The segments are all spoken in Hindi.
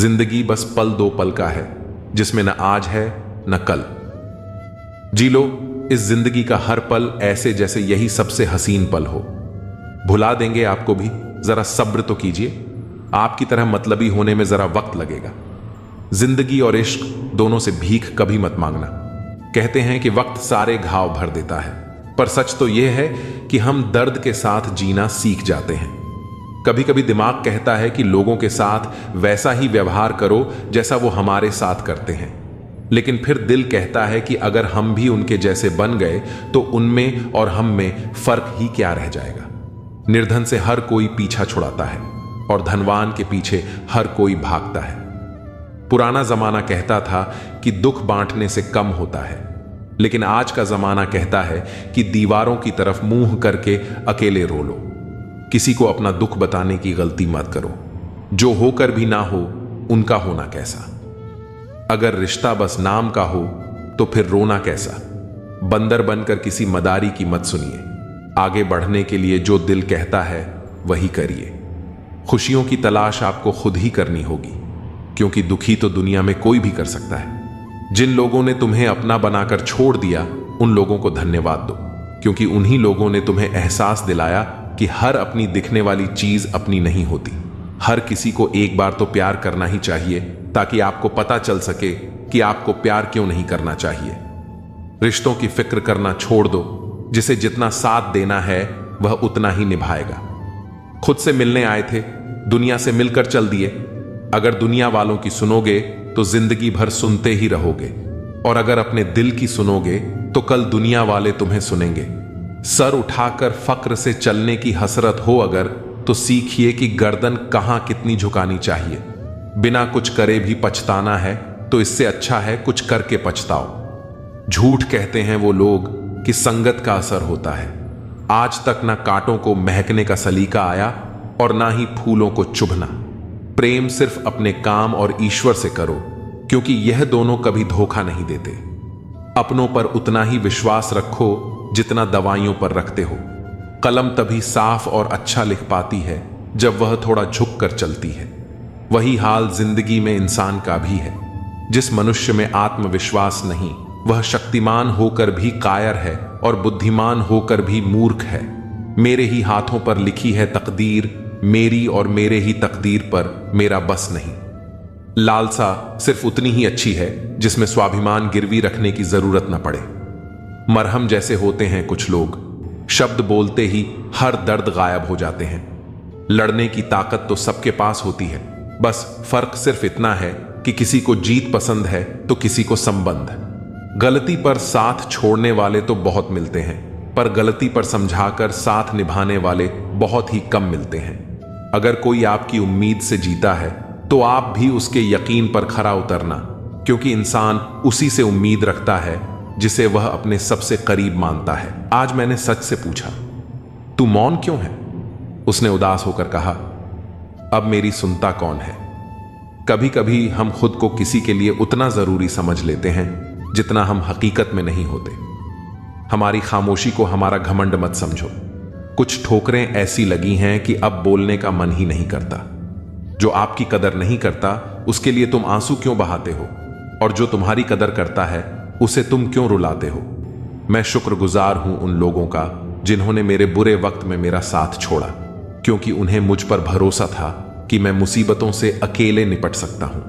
जिंदगी बस पल दो पल का है, जिसमें न आज है न कल। जी लो इस जिंदगी का हर पल ऐसे जैसे यही सबसे हसीन पल हो। भुला देंगे आपको भी, जरा सब्र तो कीजिए। आपकी तरह मतलबी होने में जरा वक्त लगेगा। जिंदगी और इश्क दोनों से भीख कभी मत मांगना। कहते हैं कि वक्त सारे घाव भर देता है, पर सच तो यह है कि हम दर्द के साथ जीना सीख जाते हैं। कभी कभी दिमाग कहता है कि लोगों के साथ वैसा ही व्यवहार करो जैसा वो हमारे साथ करते हैं, लेकिन फिर दिल कहता है कि अगर हम भी उनके जैसे बन गए तो उनमें और हम में फर्क ही क्या रह जाएगा। निर्धन से हर कोई पीछा छुड़ाता है और धनवान के पीछे हर कोई भागता है। पुराना जमाना कहता था कि दुख बांटने से कम होता है, लेकिन आज का जमाना कहता है कि दीवारों की तरफ मुंह करके अकेले रो लो। किसी को अपना दुख बताने की गलती मत करो। जो होकर भी ना हो उनका होना कैसा। अगर रिश्ता बस नाम का हो तो फिर रोना कैसा। बंदर बनकर किसी मदारी की मत सुनिए। आगे बढ़ने के लिए जो दिल कहता है वही करिए। खुशियों की तलाश आपको खुद ही करनी होगी, क्योंकि दुखी तो दुनिया में कोई भी कर सकता है। जिन लोगों ने तुम्हें अपना बनाकर छोड़ दिया उन लोगों को धन्यवाद दो, क्योंकि उन्हीं लोगों ने तुम्हें एहसास दिलाया कि हर अपनी दिखने वाली चीज अपनी नहीं होती। हर किसी को एक बार तो प्यार करना ही चाहिए, ताकि आपको पता चल सके कि आपको प्यार क्यों नहीं करना चाहिए। रिश्तों की फिक्र करना छोड़ दो। जिसे जितना साथ देना है वह उतना ही निभाएगा। खुद से मिलने आए थे, दुनिया से मिलकर चल दिए। अगर दुनिया वालों की सुनोगे तो जिंदगी भर सुनते ही रहोगे, और अगर अपने दिल की सुनोगे तो कल दुनिया वाले तुम्हें सुनेंगे। सर उठाकर फक्र से चलने की हसरत हो अगर, तो सीखिए कि गर्दन कहां कितनी झुकानी चाहिए। बिना कुछ करे भी पछताना है तो इससे अच्छा है कुछ करके पछताओ। झूठ कहते हैं वो लोग कि संगत का असर होता है। आज तक ना कांटों को महकने का सलीका आया और ना ही फूलों को चुभना। प्रेम सिर्फ अपने काम और ईश्वर से करो, क्योंकि यह दोनों कभी धोखा नहीं देते। अपनों पर उतना ही विश्वास रखो जितना दवाइयों पर रखते हो। कलम तभी साफ और अच्छा लिख पाती है जब वह थोड़ा झुक कर चलती है। वही हाल जिंदगी में इंसान का भी है। जिस मनुष्य में आत्मविश्वास नहीं, वह शक्तिमान होकर भी कायर है और बुद्धिमान होकर भी मूर्ख है। मेरे ही हाथों पर लिखी है तकदीर, मेरी और मेरे ही तकदीर पर मेरा बस नहीं। लालसा सिर्फ उतनी ही अच्छी है जिसमें स्वाभिमान गिरवी रखने की जरूरत न पड़े। मरहम जैसे होते हैं कुछ लोग, शब्द बोलते ही हर दर्द गायब हो जाते हैं। लड़ने की ताकत तो सबके पास होती है, बस फर्क सिर्फ इतना है कि किसी को जीत पसंद है तो किसी को संबंध। गलती पर साथ छोड़ने वाले तो बहुत मिलते हैं, पर गलती पर समझाकर साथ निभाने वाले बहुत ही कम मिलते हैं। अगर कोई आपकी उम्मीद से जीता है तो आप भी उसके यकीन पर खरा उतरना, क्योंकि इंसान उसी से उम्मीद रखता है जिसे वह अपने सबसे करीब मानता है। आज मैंने सच से पूछा, तू मौन क्यों है? उसने उदास होकर कहा, अब मेरी सुनता कौन है? कभी कभी हम खुद को किसी के लिए उतना जरूरी समझ लेते हैं जितना हम हकीकत में नहीं होते। हमारी खामोशी को हमारा घमंड मत समझो। कुछ ठोकरें ऐसी लगी हैं कि अब बोलने का मन ही नहीं करता। जो आपकी कदर नहीं करता उसके लिए तुम आंसू क्यों बहाते हो, और जो तुम्हारी कदर करता है उसे तुम क्यों रुलाते हो? मैं शुक्रगुजार हूं उन लोगों का जिन्होंने मेरे बुरे वक्त में मेरा साथ छोड़ा, क्योंकि उन्हें मुझ पर भरोसा था कि मैं मुसीबतों से अकेले निपट सकता हूं।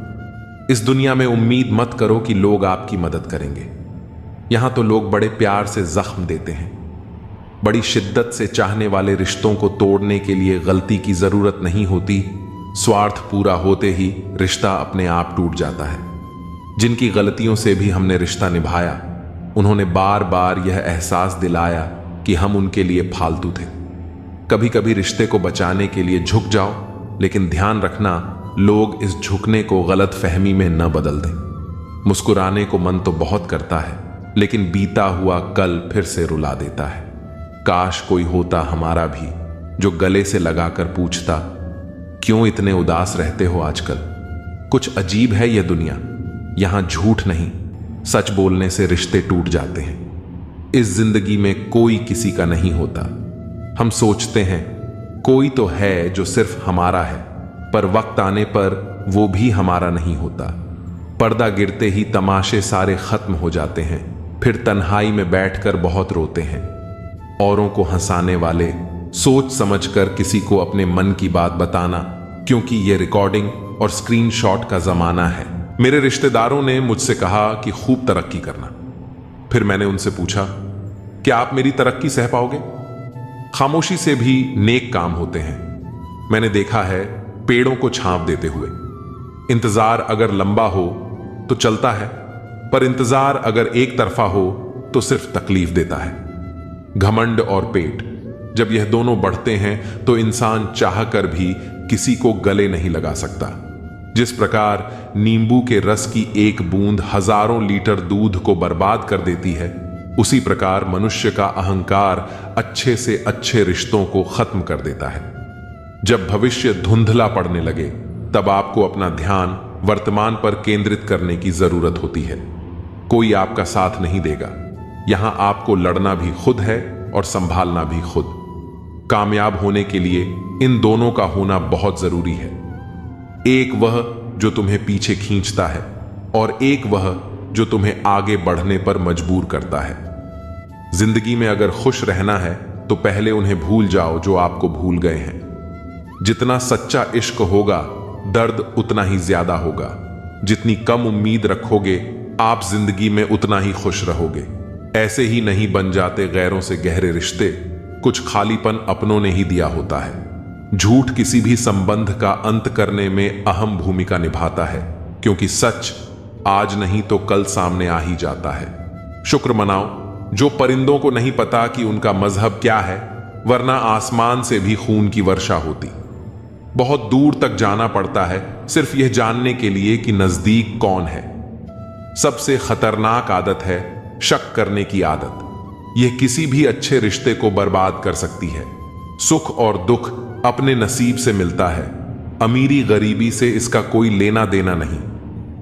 इस दुनिया में उम्मीद मत करो कि लोग आपकी मदद करेंगे। यहां तो लोग बड़े प्यार से जख्म देते हैं। बड़ी शिद्दत से चाहने वाले रिश्तों को तोड़ने के लिए गलती की जरूरत नहीं होती। स्वार्थ पूरा होते ही रिश्ता अपने आप टूट जाता है। जिनकी गलतियों से भी हमने रिश्ता निभाया, उन्होंने बार बार यह एहसास दिलाया कि हम उनके लिए फालतू थे। कभी कभी रिश्ते को बचाने के लिए झुक जाओ, लेकिन ध्यान रखना लोग इस झुकने को गलत फहमी में न बदल दें। मुस्कुराने को मन तो बहुत करता है, लेकिन बीता हुआ कल फिर से रुला देता है। काश कोई होता हमारा भी जो गले से लगाकर पूछता, क्यों इतने उदास रहते हो आजकल? कुछ अजीब है यह दुनिया। यहां झूठ नहीं, सच बोलने से रिश्ते टूट जाते हैं। इस जिंदगी में कोई किसी का नहीं होता। हम सोचते हैं कोई तो है जो सिर्फ हमारा है, पर वक्त आने पर वो भी हमारा नहीं होता। पर्दा गिरते ही तमाशे सारे खत्म हो जाते हैं, फिर तन्हाई में बैठकर बहुत रोते हैं। औरों को हंसाने वाले, सोच समझकर किसी को अपने मन की बात बताना, क्योंकि ये रिकॉर्डिंग और स्क्रीनशॉट का जमाना है। मेरे रिश्तेदारों ने मुझसे कहा कि खूब तरक्की करना। फिर मैंने उनसे पूछा, क्या आप मेरी तरक्की सह पाओगे? खामोशी से भी नेक काम होते हैं। मैंने देखा है पेड़ों को छांव देते हुए। इंतजार अगर लंबा हो तो चलता है, पर इंतजार अगर एक तरफा हो तो सिर्फ तकलीफ देता है। घमंड और पेट, जब यह दोनों बढ़ते हैं तो इंसान चाहकर भी किसी को गले नहीं लगा सकता। जिस प्रकार नींबू के रस की एक बूंद हजारों लीटर दूध को बर्बाद कर देती है, उसी प्रकार मनुष्य का अहंकार अच्छे से अच्छे रिश्तों को खत्म कर देता है। जब भविष्य धुंधला पड़ने लगे, तब आपको अपना ध्यान वर्तमान पर केंद्रित करने की जरूरत होती है। कोई आपका साथ नहीं देगा। यहां आपको लड़ना भी खुद है और संभालना भी खुद। कामयाब होने के लिए इन दोनों का होना बहुत जरूरी है। एक वह जो तुम्हें पीछे खींचता है और एक वह जो तुम्हें आगे बढ़ने पर मजबूर करता है। जिंदगी में अगर खुश रहना है तो पहले उन्हें भूल जाओ जो आपको भूल गए हैं। जितना सच्चा इश्क होगा, दर्द उतना ही ज्यादा होगा। जितनी कम उम्मीद रखोगे, आप जिंदगी में उतना ही खुश रहोगे। ऐसे ही नहीं बन जाते गैरों से गहरे रिश्ते, कुछ खालीपन अपनों ने ही दिया होता है। झूठ किसी भी संबंध का अंत करने में अहम भूमिका निभाता है, क्योंकि सच आज नहीं तो कल सामने आ ही जाता है। शुक्र मनाओ जो परिंदों को नहीं पता कि उनका मजहब क्या है, वरना आसमान से भी खून की वर्षा होती। बहुत दूर तक जाना पड़ता है सिर्फ यह जानने के लिए कि नजदीक कौन है। सबसे खतरनाक आदत है शक करने की आदत। यह किसी भी अच्छे रिश्ते को बर्बाद कर सकती है। सुख और दुख अपने नसीब से मिलता है। अमीरी गरीबी से इसका कोई लेना देना नहीं।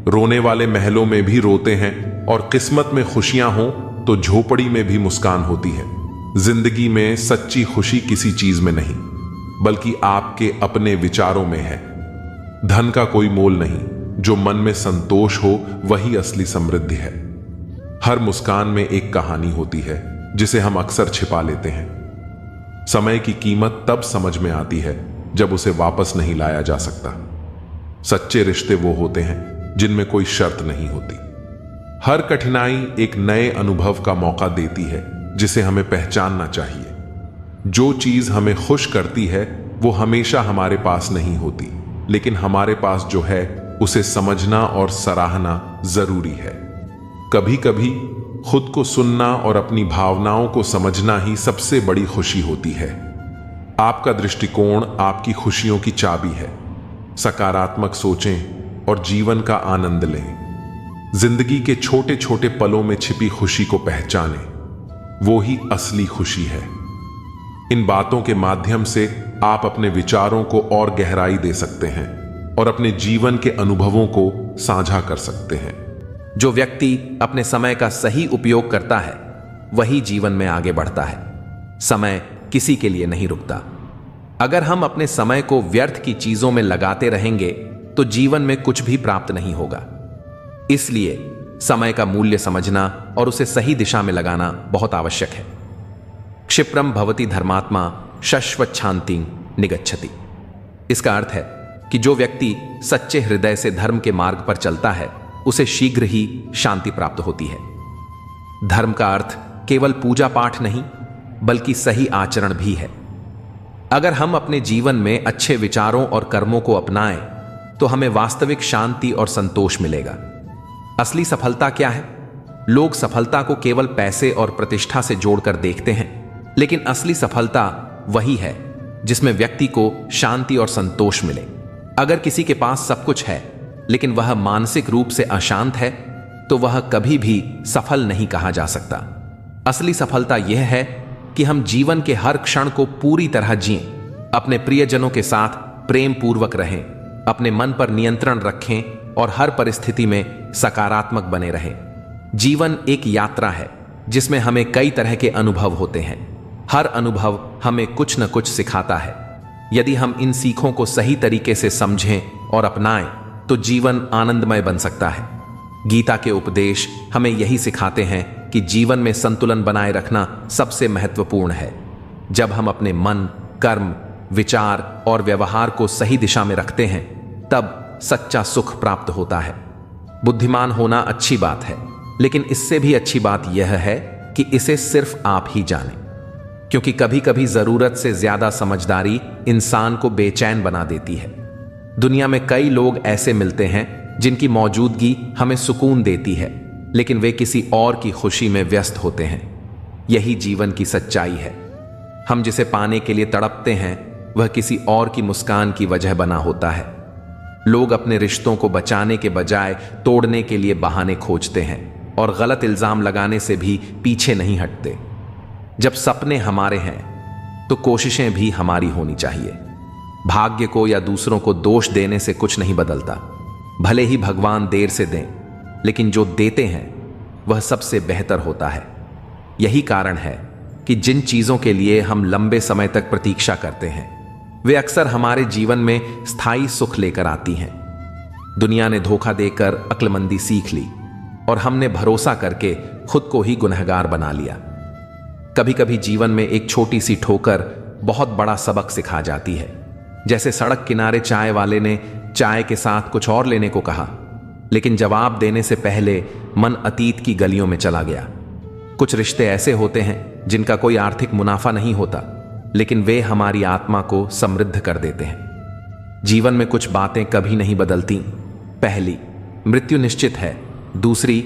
रोने वाले महलों में भी रोते हैं और किस्मत में खुशियां हो तो झोपड़ी में भी मुस्कान होती है। जिंदगी में सच्ची खुशी किसी चीज में नहीं, बल्कि आपके अपने विचारों में है। धन का कोई मोल नहीं, जो मन में संतोष हो वही असली समृद्धि है। हर मुस्कान में एक कहानी होती है जिसे हम अक्सर छिपा लेते हैं। समय की कीमत तब समझ में आती है जब उसे वापस नहीं लाया जा सकता। सच्चे रिश्ते वो होते हैं जिनमें कोई शर्त नहीं होती। हर कठिनाई एक नए अनुभव का मौका देती है जिसे हमें पहचानना चाहिए। जो चीज हमें खुश करती है वो हमेशा हमारे पास नहीं होती, लेकिन हमारे पास जो है उसे समझना और सराहना जरूरी है। कभी कभी खुद को सुनना और अपनी भावनाओं को समझना ही सबसे बड़ी खुशी होती है। आपका दृष्टिकोण आपकी खुशियों की चाबी है। सकारात्मक सोचें और जीवन का आनंद लें। जिंदगी के छोटे छोटे पलों में छिपी खुशी को पहचानें, वो ही असली खुशी है। इन बातों के माध्यम से आप अपने विचारों को और गहराई दे सकते हैं और अपने जीवन के अनुभवों को साझा कर सकते हैं। जो व्यक्ति अपने समय का सही उपयोग करता है वही जीवन में आगे बढ़ता है। समय किसी के लिए नहीं रुकता। अगर हम अपने समय को व्यर्थ की चीजों में लगाते रहेंगे तो जीवन में कुछ भी प्राप्त नहीं होगा। इसलिए समय का मूल्य समझना और उसे सही दिशा में लगाना बहुत आवश्यक है। क्षिप्रम भवति धर्मात्मा शश्वत शांतिं निगच्छति। इसका अर्थ है कि जो व्यक्ति सच्चे हृदय से धर्म के मार्ग पर चलता है उसे शीघ्र ही शांति प्राप्त होती है। धर्म का अर्थ केवल पूजा पाठ नहीं, बल्कि सही आचरण भी है। अगर हम अपने जीवन में अच्छे विचारों और कर्मों को अपनाएं तो हमें वास्तविक शांति और संतोष मिलेगा। असली सफलता क्या है? लोग सफलता को केवल पैसे और प्रतिष्ठा से जोड़कर देखते हैं, लेकिन असली सफलता वही है जिसमें व्यक्ति को शांति और संतोष मिले। अगर किसी के पास सब कुछ है लेकिन वह मानसिक रूप से अशांत है तो वह कभी भी सफल नहीं कहा जा सकता। असली सफलता यह है कि हम जीवन के हर क्षण को पूरी तरह जिएं, अपने प्रियजनों के साथ प्रेम पूर्वक रहें, अपने मन पर नियंत्रण रखें और हर परिस्थिति में सकारात्मक बने रहें। जीवन एक यात्रा है जिसमें हमें कई तरह के अनुभव होते हैं। हर अनुभव हमें कुछ न कुछ सिखाता है। यदि हम इन सीखों को सही तरीके से समझें और अपनाएं तो जीवन आनंदमय बन सकता है। गीता के उपदेश हमें यही सिखाते हैं कि जीवन में संतुलन बनाए रखना सबसे महत्वपूर्ण है। जब हम अपने मन, कर्म, विचार और व्यवहार को सही दिशा में रखते हैं, तब सच्चा सुख प्राप्त होता है। बुद्धिमान होना अच्छी बात है, लेकिन इससे भी अच्छी बात यह है कि इसे सिर्फ आप ही जानें, क्योंकि कभी कभी जरूरत से ज्यादा समझदारी इंसान को बेचैन बना देती है। दुनिया में कई लोग ऐसे मिलते हैं जिनकी मौजूदगी हमें सुकून देती है, लेकिन वे किसी और की खुशी में व्यस्त होते हैं। यही जीवन की सच्चाई है। हम जिसे पाने के लिए तड़पते हैं, वह किसी और की मुस्कान की वजह बना होता है। लोग अपने रिश्तों को बचाने के बजाय तोड़ने के लिए बहाने खोजते हैं और गलत इल्जाम लगाने से भी पीछे नहीं हटते। जब सपने हमारे हैं तो कोशिशें भी हमारी होनी चाहिए। भाग्य को या दूसरों को दोष देने से कुछ नहीं बदलता। भले ही भगवान देर से दें, लेकिन जो देते हैं वह सबसे बेहतर होता है। यही कारण है कि जिन चीजों के लिए हम लंबे समय तक प्रतीक्षा करते हैं, वे अक्सर हमारे जीवन में स्थायी सुख लेकर आती हैं। दुनिया ने धोखा देकर अक्लमंदी सीख ली और हमने भरोसा करके खुद को ही गुनहगार बना लिया। कभी कभी जीवन में एक छोटी सी ठोकर बहुत बड़ा सबक सिखा जाती है। जैसे सड़क किनारे चाय वाले ने चाय के साथ कुछ और लेने को कहा, लेकिन जवाब देने से पहले मन अतीत की गलियों में चला गया। कुछ रिश्ते ऐसे होते हैं जिनका कोई आर्थिक मुनाफा नहीं होता, लेकिन वे हमारी आत्मा को समृद्ध कर देते हैं। जीवन में कुछ बातें कभी नहीं बदलती। पहली, मृत्यु निश्चित है। दूसरी,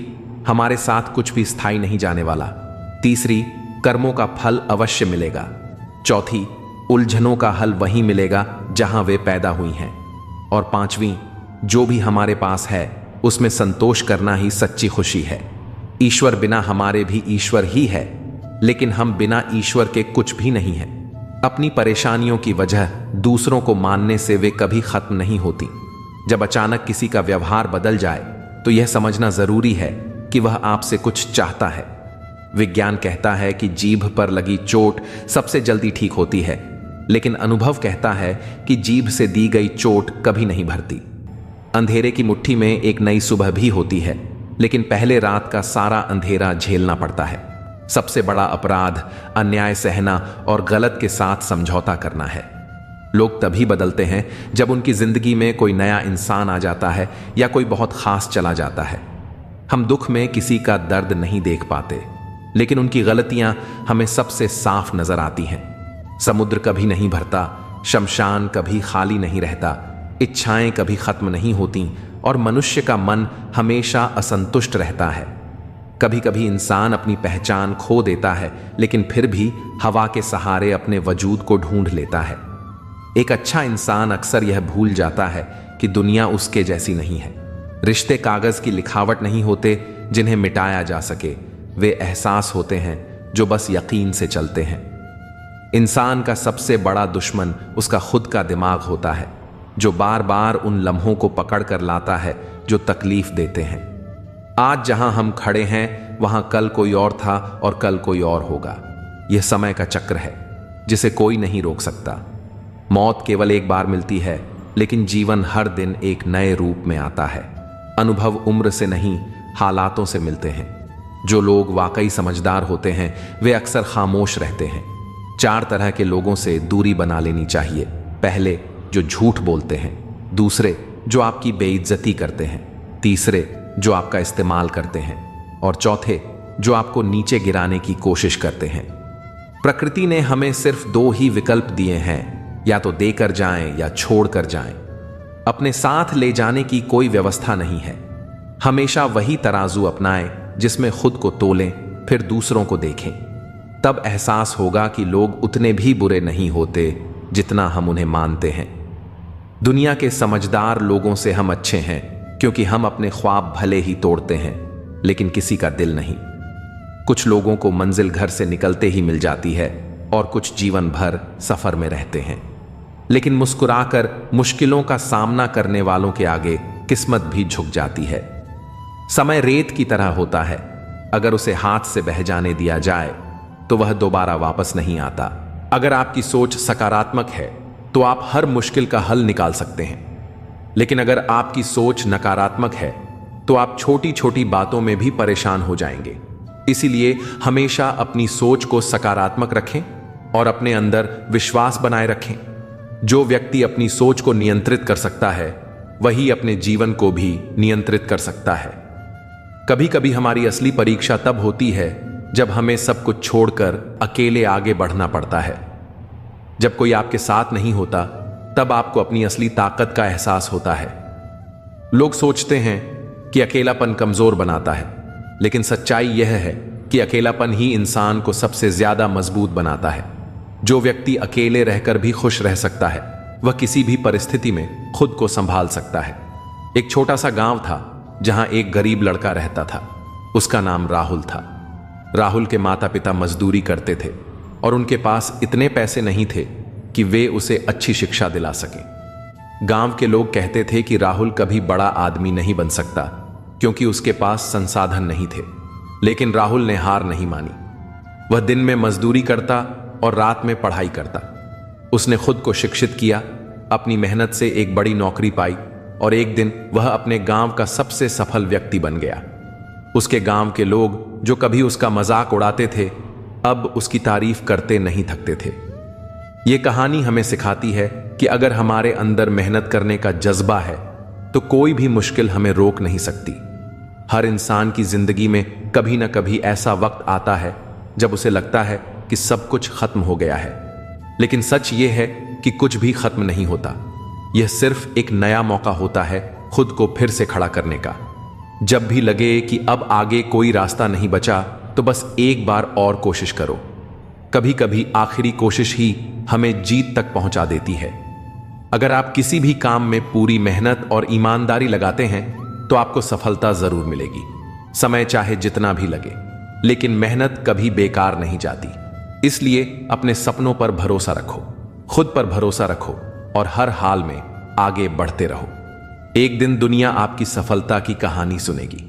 हमारे साथ कुछ भी स्थायी नहीं जाने वाला। तीसरी, कर्मों का फल अवश्य मिलेगा। चौथी, उलझनों का हल वहीं मिलेगा जहां वे पैदा हुई हैं। और पांचवी, जो भी हमारे पास है उसमें संतोष करना ही सच्ची खुशी है। ईश्वर बिना हमारे भी ईश्वर ही है, लेकिन हम बिना ईश्वर के कुछ भी नहीं है। अपनी परेशानियों की वजह दूसरों को मानने से वे कभी खत्म नहीं होती। जब अचानक किसी का व्यवहार बदल जाए तो यह समझना जरूरी है कि वह आपसे कुछ चाहता है। विज्ञान कहता है कि जीभ पर लगी चोट सबसे जल्दी ठीक होती है, लेकिन अनुभव कहता है कि जीभ से दी गई चोट कभी नहीं भरती। अंधेरे की मुट्ठी में एक नई सुबह भी होती है, लेकिन पहले रात का सारा अंधेरा झेलना पड़ता है। सबसे बड़ा अपराध अन्याय सहना और गलत के साथ समझौता करना है। लोग तभी बदलते हैं जब उनकी जिंदगी में कोई नया इंसान आ जाता है या कोई बहुत खास चला जाता है। हम दुख में किसी का दर्द नहीं देख पाते, लेकिन उनकी गलतियां हमें सबसे साफ नजर आती हैं। समुद्र कभी नहीं भरता, शमशान कभी खाली नहीं रहता, इच्छाएं कभी खत्म नहीं होती और मनुष्य का मन हमेशा असंतुष्ट रहता है। कभी कभी इंसान अपनी पहचान खो देता है, लेकिन फिर भी हवा के सहारे अपने वजूद को ढूंढ लेता है। एक अच्छा इंसान अक्सर यह भूल जाता है कि दुनिया उसके जैसी नहीं है। रिश्ते कागज की लिखावट नहीं होते जिन्हें मिटाया जा सके, वे एहसास होते हैं जो बस यकीन से चलते हैं। इंसान का सबसे बड़ा दुश्मन उसका खुद का दिमाग होता है, जो बार बार उन लम्हों को पकड़ कर लाता है जो तकलीफ देते हैं। आज जहां हम खड़े हैं वहां कल कोई और था और कल कोई और होगा। यह समय का चक्र है जिसे कोई नहीं रोक सकता। मौत केवल एक बार मिलती है, लेकिन जीवन हर दिन एक नए रूप में आता है। अनुभव उम्र से नहीं, हालातों से मिलते हैं। जो लोग वाकई समझदार होते हैं वे अक्सर खामोश रहते हैं। 4 तरह के लोगों से दूरी बना लेनी चाहिए। पहले, जो झूठ बोलते हैं। दूसरे, जो आपकी बेइज्जती करते हैं। तीसरे, जो आपका इस्तेमाल करते हैं। और चौथे, जो आपको नीचे गिराने की कोशिश करते हैं। प्रकृति ने हमें सिर्फ 2 ही विकल्प दिए हैं, या तो देकर जाएं या छोड़ कर जाएं। अपने साथ ले जाने की कोई व्यवस्था नहीं है। हमेशा वही तराजू अपनाएं जिसमें खुद को तोलें, फिर दूसरों को देखें। तब एहसास होगा कि लोग उतने भी बुरे नहीं होते जितना हम उन्हें मानते हैं। दुनिया के समझदार लोगों से हम अच्छे हैं, क्योंकि हम अपने ख्वाब भले ही तोड़ते हैं, लेकिन किसी का दिल नहीं। कुछ लोगों को मंजिल घर से निकलते ही मिल जाती है और कुछ जीवन भर सफर में रहते हैं। लेकिन मुस्कुराकर मुश्किलों का सामना करने वालों के आगे किस्मत भी झुक जाती है। समय रेत की तरह होता है, अगर उसे हाथ से बह जाने दिया जाए तो वह दोबारा वापस नहीं आता। अगर आपकी सोच सकारात्मक है तो आप हर मुश्किल का हल निकाल सकते हैं। लेकिन अगर आपकी सोच नकारात्मक है तो आप छोटी छोटी बातों में भी परेशान हो जाएंगे। इसीलिए हमेशा अपनी सोच को सकारात्मक रखें और अपने अंदर विश्वास बनाए रखें। जो व्यक्ति अपनी सोच को नियंत्रित कर सकता है वही अपने जीवन को भी नियंत्रित कर सकता है। कभी कभी हमारी असली परीक्षा तब होती है जब हमें सब कुछ छोड़कर अकेले आगे बढ़ना पड़ता है। जब कोई आपके साथ नहीं होता तब आपको अपनी असली ताकत का एहसास होता है। लोग सोचते हैं कि अकेलापन कमजोर बनाता है, लेकिन सच्चाई यह है कि अकेलापन ही इंसान को सबसे ज्यादा मजबूत बनाता है। जो व्यक्ति अकेले रहकर भी खुश रह सकता है वह किसी भी परिस्थिति में खुद को संभाल सकता है। एक छोटा सा गांव था जहां एक गरीब लड़का रहता था। उसका नाम राहुल था। राहुल के माता पिता मजदूरी करते थे और उनके पास इतने पैसे नहीं थे कि वे उसे अच्छी शिक्षा दिला सके। गांव के लोग कहते थे कि राहुल कभी बड़ा आदमी नहीं बन सकता क्योंकि उसके पास संसाधन नहीं थे। लेकिन राहुल ने हार नहीं मानी। वह दिन में मजदूरी करता और रात में पढ़ाई करता। उसने खुद को शिक्षित किया, अपनी मेहनत से एक बड़ी नौकरी पाई और एक दिन वह अपने गांव का सबसे सफल व्यक्ति बन गया। उसके गांव के लोग जो कभी उसका मजाक उड़ाते थे अब उसकी तारीफ करते नहीं थकते थे। यह कहानी हमें सिखाती है कि अगर हमारे अंदर मेहनत करने का जज्बा है तो कोई भी मुश्किल हमें रोक नहीं सकती। हर इंसान की जिंदगी में कभी ना कभी ऐसा वक्त आता है जब उसे लगता है कि सब कुछ खत्म हो गया है, लेकिन सच यह है कि कुछ भी खत्म नहीं होता। यह सिर्फ एक नया मौका होता है खुद को फिर से खड़ा करने का। जब भी लगे कि अब आगे कोई रास्ता नहीं बचा तो बस एक बार और कोशिश करो। कभी कभी आखिरी कोशिश ही हमें जीत तक पहुंचा देती है। अगर आप किसी भी काम में पूरी मेहनत और ईमानदारी लगाते हैं तो आपको सफलता जरूर मिलेगी। समय चाहे जितना भी लगे, लेकिन मेहनत कभी बेकार नहीं जाती। इसलिए अपने सपनों पर भरोसा रखो, खुद पर भरोसा रखो और हर हाल में आगे बढ़ते रहो। एक दिन दुनिया आपकी सफलता की कहानी सुनेगी।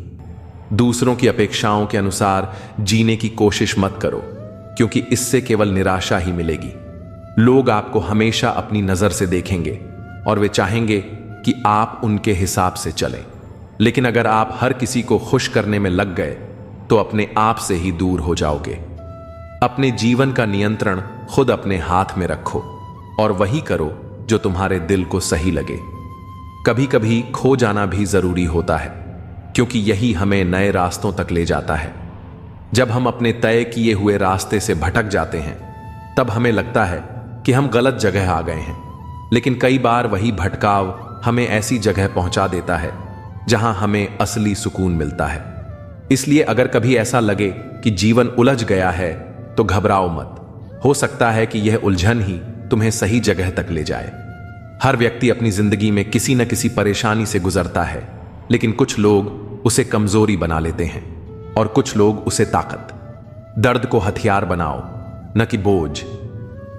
दूसरों की अपेक्षाओं के अनुसार जीने की कोशिश मत करो, क्योंकि इससे केवल निराशा ही मिलेगी। लोग आपको हमेशा अपनी नजर से देखेंगे और वे चाहेंगे कि आप उनके हिसाब से चलें। लेकिन अगर आप हर किसी को खुश करने में लग गए तो अपने आप से ही दूर हो जाओगे। अपने जीवन का नियंत्रण खुद अपने हाथ में रखो और वही करो जो तुम्हारे दिल को सही लगे। कभी कभी खो जाना भी जरूरी होता है, क्योंकि यही हमें नए रास्तों तक ले जाता है। जब हम अपने तय किए हुए रास्ते से भटक जाते हैं तब हमें लगता है कि हम गलत जगह आ गए हैं, लेकिन कई बार वही भटकाव हमें ऐसी जगह पहुंचा देता है जहां हमें असली सुकून मिलता है। इसलिए अगर कभी ऐसा लगे कि जीवन उलझ गया है तो घबराओ मत। हो सकता है कि यह उलझन ही तुम्हें सही जगह तक ले जाए। हर व्यक्ति अपनी जिंदगी में किसी न किसी परेशानी से गुजरता है, लेकिन कुछ लोग उसे कमजोरी बना लेते हैं और कुछ लोग उसे ताकत। दर्द को हथियार बनाओ, न कि बोझ।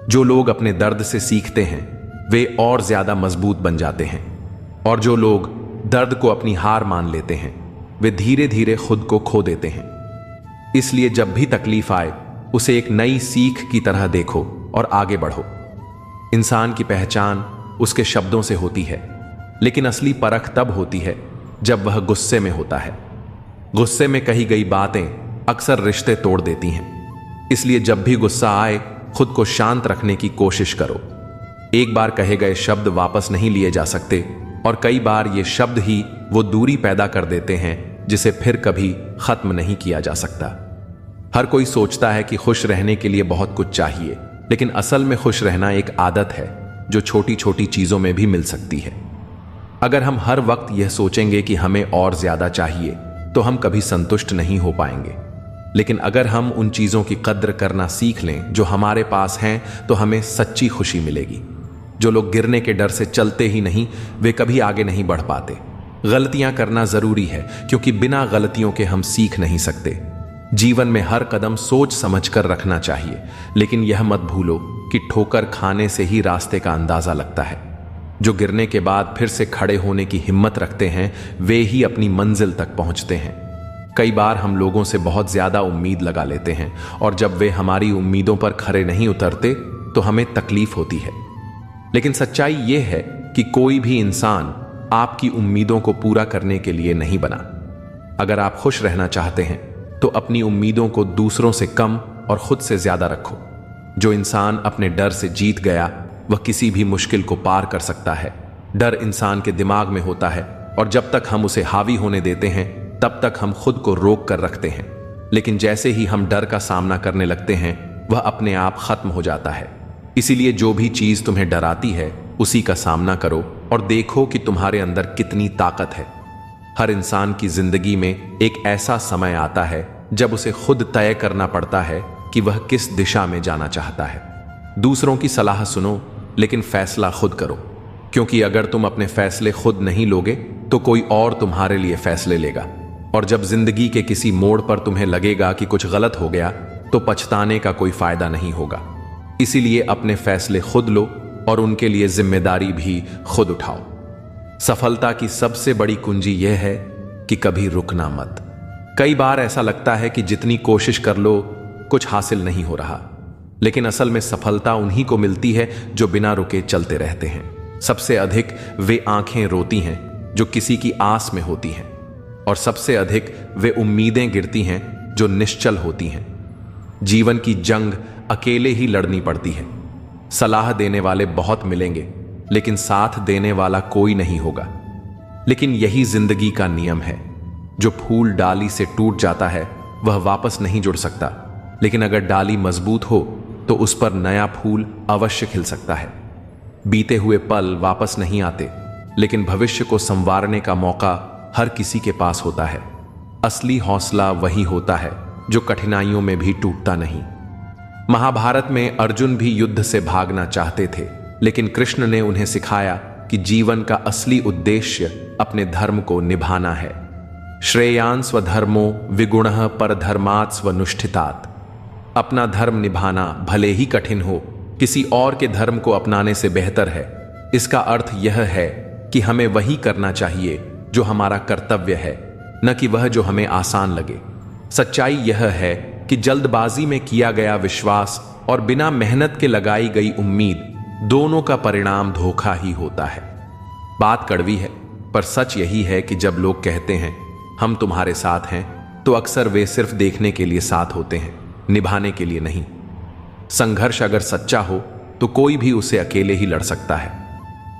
जो लोग अपने दर्द से सीखते हैं वे और ज्यादा मजबूत बन जाते हैं, और जो लोग दर्द को अपनी हार मान लेते हैं वे धीरे धीरे खुद को खो देते हैं। इसलिए जब भी तकलीफ आए उसे एक नई सीख की तरह देखो और आगे बढ़ो। इंसान की पहचान उसके शब्दों से होती है, लेकिन असली परख तब होती है जब वह गुस्से में होता है। गुस्से में कही गई बातें अक्सर रिश्ते तोड़ देती हैं। इसलिए जब भी गुस्सा आए खुद को शांत रखने की कोशिश करो। एक बार कहे गए शब्द वापस नहीं लिए जा सकते, और कई बार ये शब्द ही वो दूरी पैदा कर देते हैं जिसे फिर कभी खत्म नहीं किया जा सकता। हर कोई सोचता है कि खुश रहने के लिए बहुत कुछ चाहिए, लेकिन असल में खुश रहना एक आदत है जो छोटी छोटी चीजों में भी मिल सकती है। अगर हम हर वक्त यह सोचेंगे कि हमें और ज्यादा चाहिए तो हम कभी संतुष्ट नहीं हो पाएंगे। लेकिन अगर हम उन चीजों की कद्र करना सीख लें जो हमारे पास हैं तो हमें सच्ची खुशी मिलेगी। जो लोग गिरने के डर से चलते ही नहीं वे कभी आगे नहीं बढ़ पाते। गलतियां करना जरूरी है, क्योंकि बिना गलतियों के हम सीख नहीं सकते। जीवन में हर कदम सोच समझकर रखना चाहिए, लेकिन यह मत भूलो कि ठोकर खाने से ही रास्ते का अंदाजा लगता है। जो गिरने के बाद फिर से खड़े होने की हिम्मत रखते हैं वे ही अपनी मंजिल तक पहुंचते हैं। कई बार हम लोगों से बहुत ज्यादा उम्मीद लगा लेते हैं, और जब वे हमारी उम्मीदों पर खरे नहीं उतरते तो हमें तकलीफ होती है। लेकिन सच्चाई यह है कि कोई भी इंसान आपकी उम्मीदों को पूरा करने के लिए नहीं बना। अगर आप खुश रहना चाहते हैं तो अपनी उम्मीदों को दूसरों से कम और खुद से ज्यादा रखो। जो इंसान अपने डर से जीत गया वह किसी भी मुश्किल को पार कर सकता है। डर इंसान के दिमाग में होता है और जब तक हम उसे हावी होने देते हैं तब तक हम खुद को रोक कर रखते हैं। लेकिन जैसे ही हम डर का सामना करने लगते हैं वह अपने आप खत्म हो जाता है। इसीलिए जो भी चीज तुम्हें डराती है उसी का सामना करो और देखो कि तुम्हारे अंदर कितनी ताकत है। हर इंसान की जिंदगी में एक ऐसा समय आता है जब उसे खुद तय करना पड़ता है कि वह किस दिशा में जाना चाहता है। दूसरों की सलाह सुनो लेकिन फैसला खुद करो, क्योंकि अगर तुम अपने फैसले खुद नहीं लोगे तो कोई और तुम्हारे लिए फैसले लेगा। और जब जिंदगी के किसी मोड़ पर तुम्हें लगेगा कि कुछ गलत हो गया तो पछताने का कोई फायदा नहीं होगा। इसीलिए अपने फैसले खुद लो और उनके लिए जिम्मेदारी भी खुद उठाओ। सफलता की सबसे बड़ी कुंजी यह है कि कभी रुकना मत। कई बार ऐसा लगता है कि जितनी कोशिश कर लो कुछ हासिल नहीं हो रहा, लेकिन असल में सफलता उन्हीं को मिलती है जो बिना रुके चलते रहते हैं। सबसे अधिक वे आंखें रोती हैं जो किसी की आस में होती हैं, और सबसे अधिक वे उम्मीदें गिरती हैं जो निश्चल होती हैं। जीवन की जंग अकेले ही लड़नी पड़ती है। सलाह देने वाले बहुत मिलेंगे लेकिन साथ देने वाला कोई नहीं होगा। लेकिन यही जिंदगी का नियम है। जो फूल डाली से टूट जाता है वह वापस नहीं जुड़ सकता, लेकिन अगर डाली मजबूत हो तो उस पर नया फूल अवश्य खिल सकता है। बीते हुए पल वापस नहीं आते, लेकिन भविष्य को संवारने का मौका हर किसी के पास होता है। असली हौसला वही होता है जो कठिनाइयों में भी टूटता नहीं। महाभारत में अर्जुन भी युद्ध से भागना चाहते थे, लेकिन कृष्ण ने उन्हें सिखाया कि जीवन का असली उद्देश्य अपने धर्म को निभाना है। श्रेयान स्वधर्मो विगुणः परधर्मात् स्वनुष्ठितात्। अपना धर्म निभाना भले ही कठिन हो, किसी और के धर्म को अपनाने से बेहतर है। इसका अर्थ यह है कि हमें वही करना चाहिए जो हमारा कर्तव्य है, न कि वह जो हमें आसान लगे। सच्चाई यह है कि जल्दबाजी में किया गया विश्वास और बिना मेहनत के लगाई गई उम्मीद दोनों का परिणाम धोखा ही होता है। बात कड़वी है, पर सच यही है कि जब लोग कहते हैं हम तुम्हारे साथ हैं, तो अक्सर वे सिर्फ देखने के लिए साथ होते हैं, निभाने के लिए नहीं। संघर्ष अगर सच्चा हो तो कोई भी उसे अकेले ही लड़ सकता है।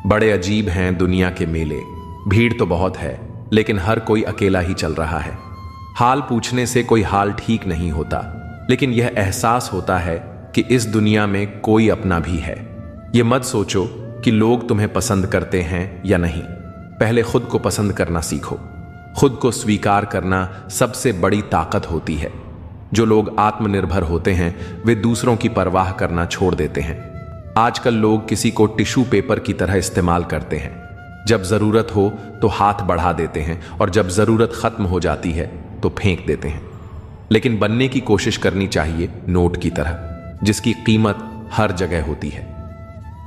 बड़े अजीब हैं दुनिया के मेले। भीड़ तो बहुत है, लेकिन हर कोई अकेला ही चल रहा है। हाल पूछने से कोई हाल ठीक नहीं होता, लेकिन यह एहसास होता है कि इस दुनिया में कोई अपना भी है। यह मत सोचो कि लोग तुम्हें पसंद करते हैं या नहीं। पहले खुद को पसंद करना सीखो। खुद को स्वीकार करना सबसे बड़ी ताकत होती है। जो लोग आत्मनिर्भर होते हैं वे दूसरों की परवाह करना छोड़ देते हैं। आजकल लोग किसी को टिश्यू पेपर की तरह इस्तेमाल करते हैं। जब जरूरत हो तो हाथ बढ़ा देते हैं और जब जरूरत खत्म हो जाती है तो फेंक देते हैं। लेकिन बनने की कोशिश करनी चाहिए नोट की तरह, जिसकी कीमत हर जगह होती है।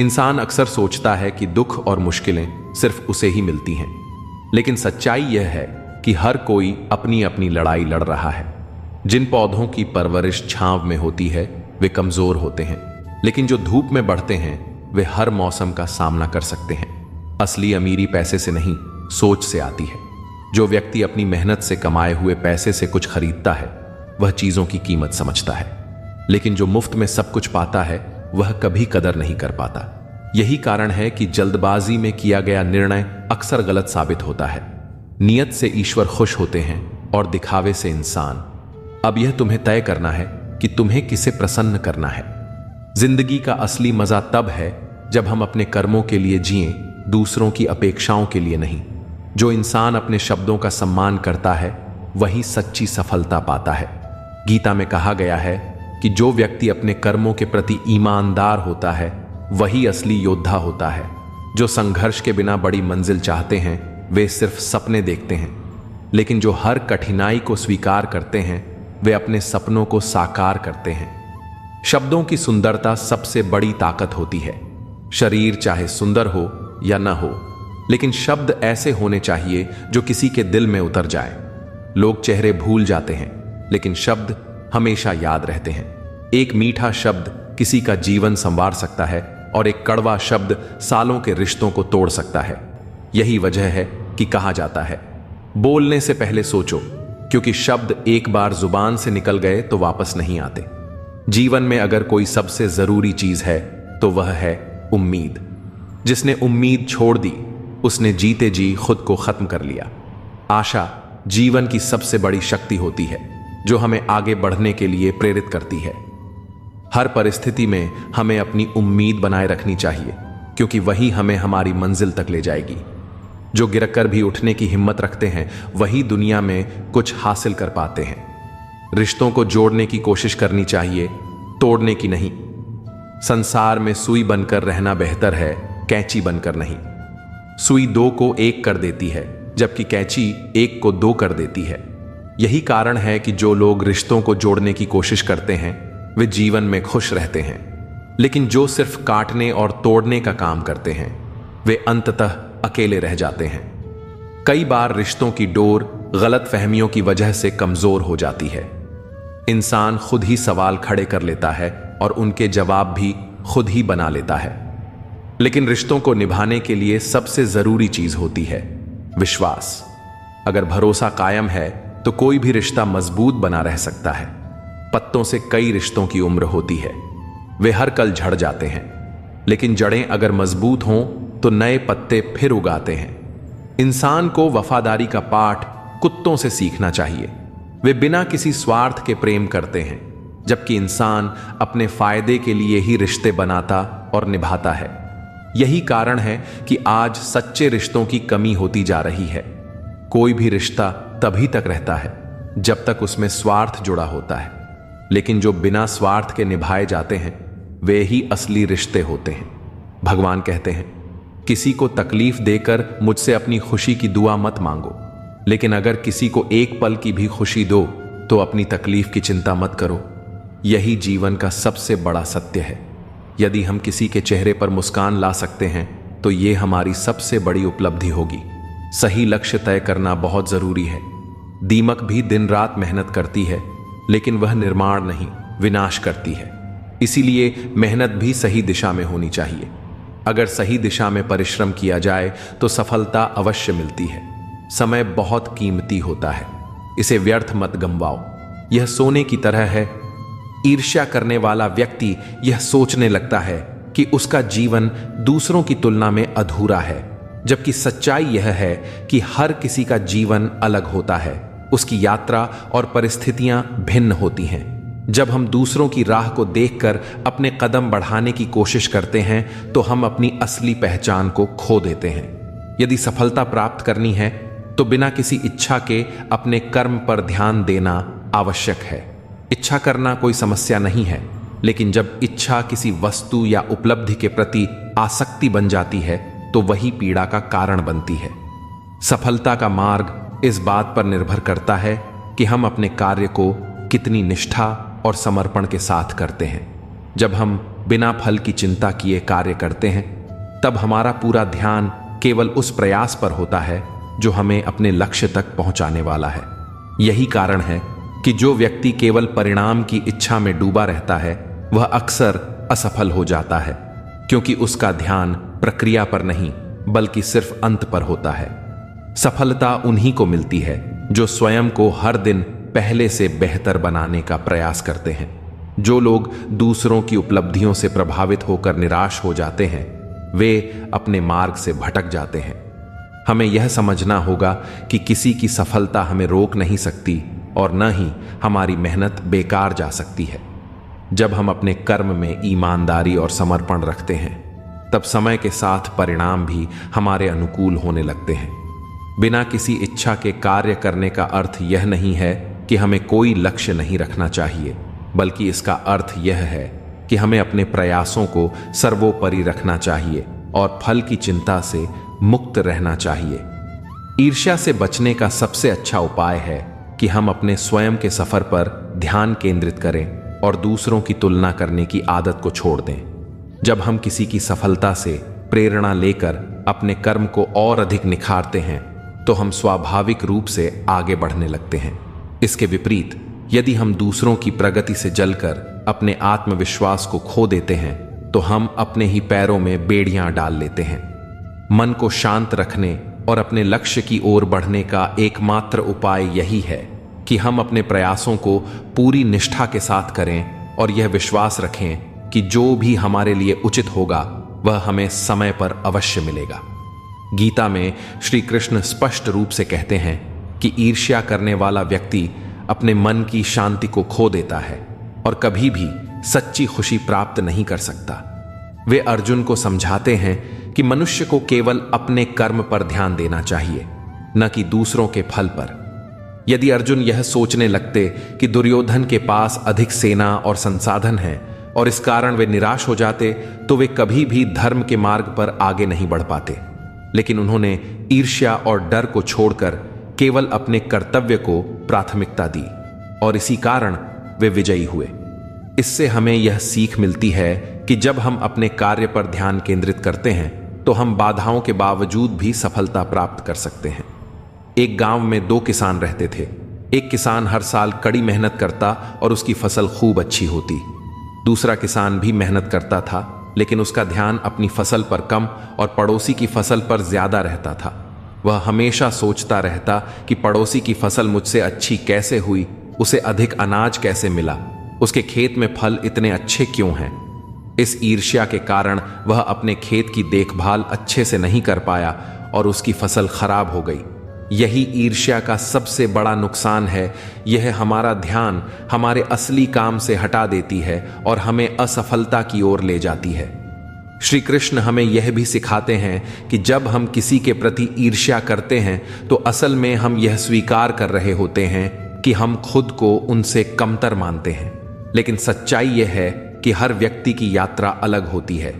इंसान अक्सर सोचता है कि दुख और मुश्किलें सिर्फ उसे ही मिलती हैं, लेकिन सच्चाई यह है कि हर कोई अपनी अपनी लड़ाई लड़ रहा है। जिन पौधों की परवरिश छांव में होती है वे कमजोर होते हैं, लेकिन जो धूप में बढ़ते हैं वे हर मौसम का सामना कर सकते हैं। असली अमीरी पैसे से नहीं, सोच से आती है। जो व्यक्ति अपनी मेहनत से कमाए हुए पैसे से कुछ खरीदता है वह चीजों की कीमत समझता है, लेकिन जो मुफ्त में सब कुछ पाता है वह कभी कदर नहीं कर पाता। यही कारण है कि जल्दबाजी में किया गया निर्णय अक्सर गलत साबित होता है। नियत से ईश्वर खुश होते हैं और दिखावे से इंसान। अब यह तुम्हें तय करना है कि तुम्हें किसे प्रसन्न करना है। जिंदगी का असली मजा तब है जब हम अपने कर्मों के लिए जिएं, दूसरों की अपेक्षाओं के लिए नहीं। जो इंसान अपने शब्दों का सम्मान करता है वही सच्ची सफलता पाता है। गीता में कहा गया है कि जो व्यक्ति अपने कर्मों के प्रति ईमानदार होता है वही असली योद्धा होता है। जो संघर्ष के बिना बड़ी मंजिल चाहते हैं वे सिर्फ सपने देखते हैं, लेकिन जो हर कठिनाई को स्वीकार करते हैं वे अपने सपनों को साकार करते हैं। शब्दों की सुंदरता सबसे बड़ी ताकत होती है। शरीर चाहे सुंदर हो या न हो, लेकिन शब्द ऐसे होने चाहिए जो किसी के दिल में उतर जाए। लोग चेहरे भूल जाते हैं, लेकिन शब्द हमेशा याद रहते हैं। एक मीठा शब्द किसी का जीवन संवार सकता है और एक कड़वा शब्द सालों के रिश्तों को तोड़ सकता है। यही वजह है कि कहा जाता है, बोलने से पहले सोचो, क्योंकि शब्द एक बार जुबान से निकल गए तो वापस नहीं आते। जीवन में अगर कोई सबसे जरूरी चीज है तो वह है उम्मीद। जिसने उम्मीद छोड़ दी उसने जीते जी खुद को खत्म कर लिया। आशा जीवन की सबसे बड़ी शक्ति होती है, जो हमें आगे बढ़ने के लिए प्रेरित करती है। हर परिस्थिति में हमें अपनी उम्मीद बनाए रखनी चाहिए, क्योंकि वही हमें हमारी मंजिल तक ले जाएगी। जो गिरकर भी उठने की हिम्मत रखते हैं वही दुनिया में कुछ हासिल कर पाते हैं। रिश्तों को जोड़ने की कोशिश करनी चाहिए, तोड़ने की नहीं। संसार में सुई बनकर रहना बेहतर है, कैंची बनकर नहीं। सुई दो को एक कर देती है, जबकि कैंची एक को दो कर देती है। यही कारण है कि जो लोग रिश्तों को जोड़ने की कोशिश करते हैं वे जीवन में खुश रहते हैं, लेकिन जो सिर्फ काटने और तोड़ने का काम करते हैं वे अंततः अकेले रह जाते हैं। कई बार रिश्तों की डोर गलतफहमियों की वजह से कमजोर हो जाती है। इंसान खुद ही सवाल खड़े कर लेता है और उनके जवाब भी खुद ही बना लेता है। लेकिन रिश्तों को निभाने के लिए सबसे जरूरी चीज होती है विश्वास। अगर भरोसा कायम है तो कोई भी रिश्ता मजबूत बना रह सकता है। पत्तों से कई रिश्तों की उम्र होती है, वे हर कल झड़ जाते हैं, लेकिन जड़ें अगर मजबूत हों तो नए पत्ते फिर उगाते हैं। इंसान को वफादारी का पाठ कुत्तों से सीखना चाहिए। वे बिना किसी स्वार्थ के प्रेम करते हैं, जबकि इंसान अपने फायदे के लिए ही रिश्ते बनाता और निभाता है। यही कारण है कि आज सच्चे रिश्तों की कमी होती जा रही है। कोई भी रिश्ता तभी तक रहता है जब तक उसमें स्वार्थ जुड़ा होता है, लेकिन जो बिना स्वार्थ के निभाए जाते हैं वे ही असली रिश्ते होते हैं। भगवान कहते हैं, किसी को तकलीफ देकर मुझसे अपनी खुशी की दुआ मत मांगो, लेकिन अगर किसी को एक पल की भी खुशी दो तो अपनी तकलीफ की चिंता मत करो। यही जीवन का सबसे बड़ा सत्य है। यदि हम किसी के चेहरे पर मुस्कान ला सकते हैं तो ये हमारी सबसे बड़ी उपलब्धि होगी। सही लक्ष्य तय करना बहुत जरूरी है। दीमक भी दिन रात मेहनत करती है, लेकिन वह निर्माण नहीं, विनाश करती है। इसीलिए मेहनत भी सही दिशा में होनी चाहिए। अगर सही दिशा में परिश्रम किया जाए तो सफलता अवश्य मिलती है। समय बहुत कीमती होता है, इसे व्यर्थ मत गंवाओ। यह सोने की तरह है। ईर्ष्या करने वाला व्यक्ति यह सोचने लगता है कि उसका जीवन दूसरों की तुलना में अधूरा है, जबकि सच्चाई यह है कि हर किसी का जीवन अलग होता है। उसकी यात्रा और परिस्थितियां भिन्न होती हैं। जब हम दूसरों की राह को देखकर अपने कदम बढ़ाने की कोशिश करते हैं तो हम अपनी असली पहचान को खो देते हैं। यदि सफलता प्राप्त करनी है तो बिना किसी इच्छा के अपने कर्म पर ध्यान देना आवश्यक है। इच्छा करना कोई समस्या नहीं है, लेकिन जब इच्छा किसी वस्तु या उपलब्धि के प्रति आसक्ति बन जाती है तो वही पीड़ा का कारण बनती है। सफलता का मार्ग इस बात पर निर्भर करता है कि हम अपने कार्य को कितनी निष्ठा और समर्पण के साथ करते हैं। जब हम बिना फल की चिंता किए कार्य करते हैं तब हमारा पूरा ध्यान केवल उस प्रयास पर होता है जो हमें अपने लक्ष्य तक पहुंचाने वाला है। यही कारण है कि जो व्यक्ति केवल परिणाम की इच्छा में डूबा रहता है वह अक्सर असफल हो जाता है, क्योंकि उसका ध्यान प्रक्रिया पर नहीं बल्कि सिर्फ अंत पर होता है। सफलता उन्हीं को मिलती है जो स्वयं को हर दिन पहले से बेहतर बनाने का प्रयास करते हैं। जो लोग दूसरों की उपलब्धियों से प्रभावित होकर निराश हो जाते हैं वे अपने मार्ग से भटक जाते हैं। हमें यह समझना होगा कि किसी की सफलता हमें रोक नहीं सकती और न ही हमारी मेहनत बेकार जा सकती है। जब हम अपने कर्म में ईमानदारी और समर्पण रखते हैं तब समय के साथ परिणाम भी हमारे अनुकूल होने लगते हैं। बिना किसी इच्छा के कार्य करने का अर्थ यह नहीं है कि हमें कोई लक्ष्य नहीं रखना चाहिए, बल्कि इसका अर्थ यह है कि हमें अपने प्रयासों को सर्वोपरि रखना चाहिए और फल की चिंता से मुक्त रहना चाहिए। ईर्ष्या से बचने का सबसे अच्छा उपाय है कि हम अपने स्वयं के सफर पर ध्यान केंद्रित करें और दूसरों की तुलना करने की आदत को छोड़ दें। जब हम किसी की सफलता से प्रेरणा लेकर अपने कर्म को और अधिक निखारते हैं तो हम स्वाभाविक रूप से आगे बढ़ने लगते हैं। इसके विपरीत यदि हम दूसरों की प्रगति से जलकर अपने आत्मविश्वास को खो देते हैं तो हम अपने ही पैरों में बेड़ियां डाल लेते हैं। मन को शांत रखने और अपने लक्ष्य की ओर बढ़ने का एकमात्र उपाय यही है कि हम अपने प्रयासों को पूरी निष्ठा के साथ करें और यह विश्वास रखें कि जो भी हमारे लिए उचित होगा वह हमें समय पर अवश्य मिलेगा। गीता में श्री कृष्ण स्पष्ट रूप से कहते हैं कि ईर्ष्या करने वाला व्यक्ति अपने मन की शांति को खो देता है और कभी भी सच्ची खुशी प्राप्त नहीं कर सकता। वे अर्जुन को समझाते हैं कि मनुष्य को केवल अपने कर्म पर ध्यान देना चाहिए, न कि दूसरों के फल पर। यदि अर्जुन यह सोचने लगते कि दुर्योधन के पास अधिक सेना और संसाधन है और इस कारण वे निराश हो जाते, तो वे कभी भी धर्म के मार्ग पर आगे नहीं बढ़ पाते। लेकिन उन्होंने ईर्ष्या और डर को छोड़कर केवल अपने कर्तव्य को प्राथमिकता दी और इसी कारण वे विजयी हुए। इससे हमें यह सीख मिलती है कि जब हम अपने कार्य पर ध्यान केंद्रित करते हैं तो हम बाधाओं के बावजूद भी सफलता प्राप्त कर सकते हैं। एक गांव में 2 किसान रहते थे। एक किसान हर साल कड़ी मेहनत करता और उसकी फसल खूब अच्छी होती। दूसरा किसान भी मेहनत करता था, लेकिन उसका ध्यान अपनी फसल पर कम और पड़ोसी की फसल पर ज्यादा रहता था। वह हमेशा सोचता रहता कि पड़ोसी की फसल मुझसे अच्छी कैसे हुई, उसे अधिक अनाज कैसे मिला, उसके खेत में फल इतने अच्छे क्यों हैं। इस ईर्ष्या के कारण वह अपने खेत की देखभाल अच्छे से नहीं कर पाया और उसकी फसल खराब हो गई। यही ईर्ष्या का सबसे बड़ा नुकसान है। यह हमारा ध्यान हमारे असली काम से हटा देती है और हमें असफलता की ओर ले जाती है। श्री कृष्ण हमें यह भी सिखाते हैं कि जब हम किसी के प्रति ईर्ष्या करते हैं तो असल में हम यह स्वीकार कर रहे होते हैं कि हम खुद को उनसे कमतर मानते हैं। लेकिन सच्चाई यह है कि हर व्यक्ति की यात्रा अलग होती है।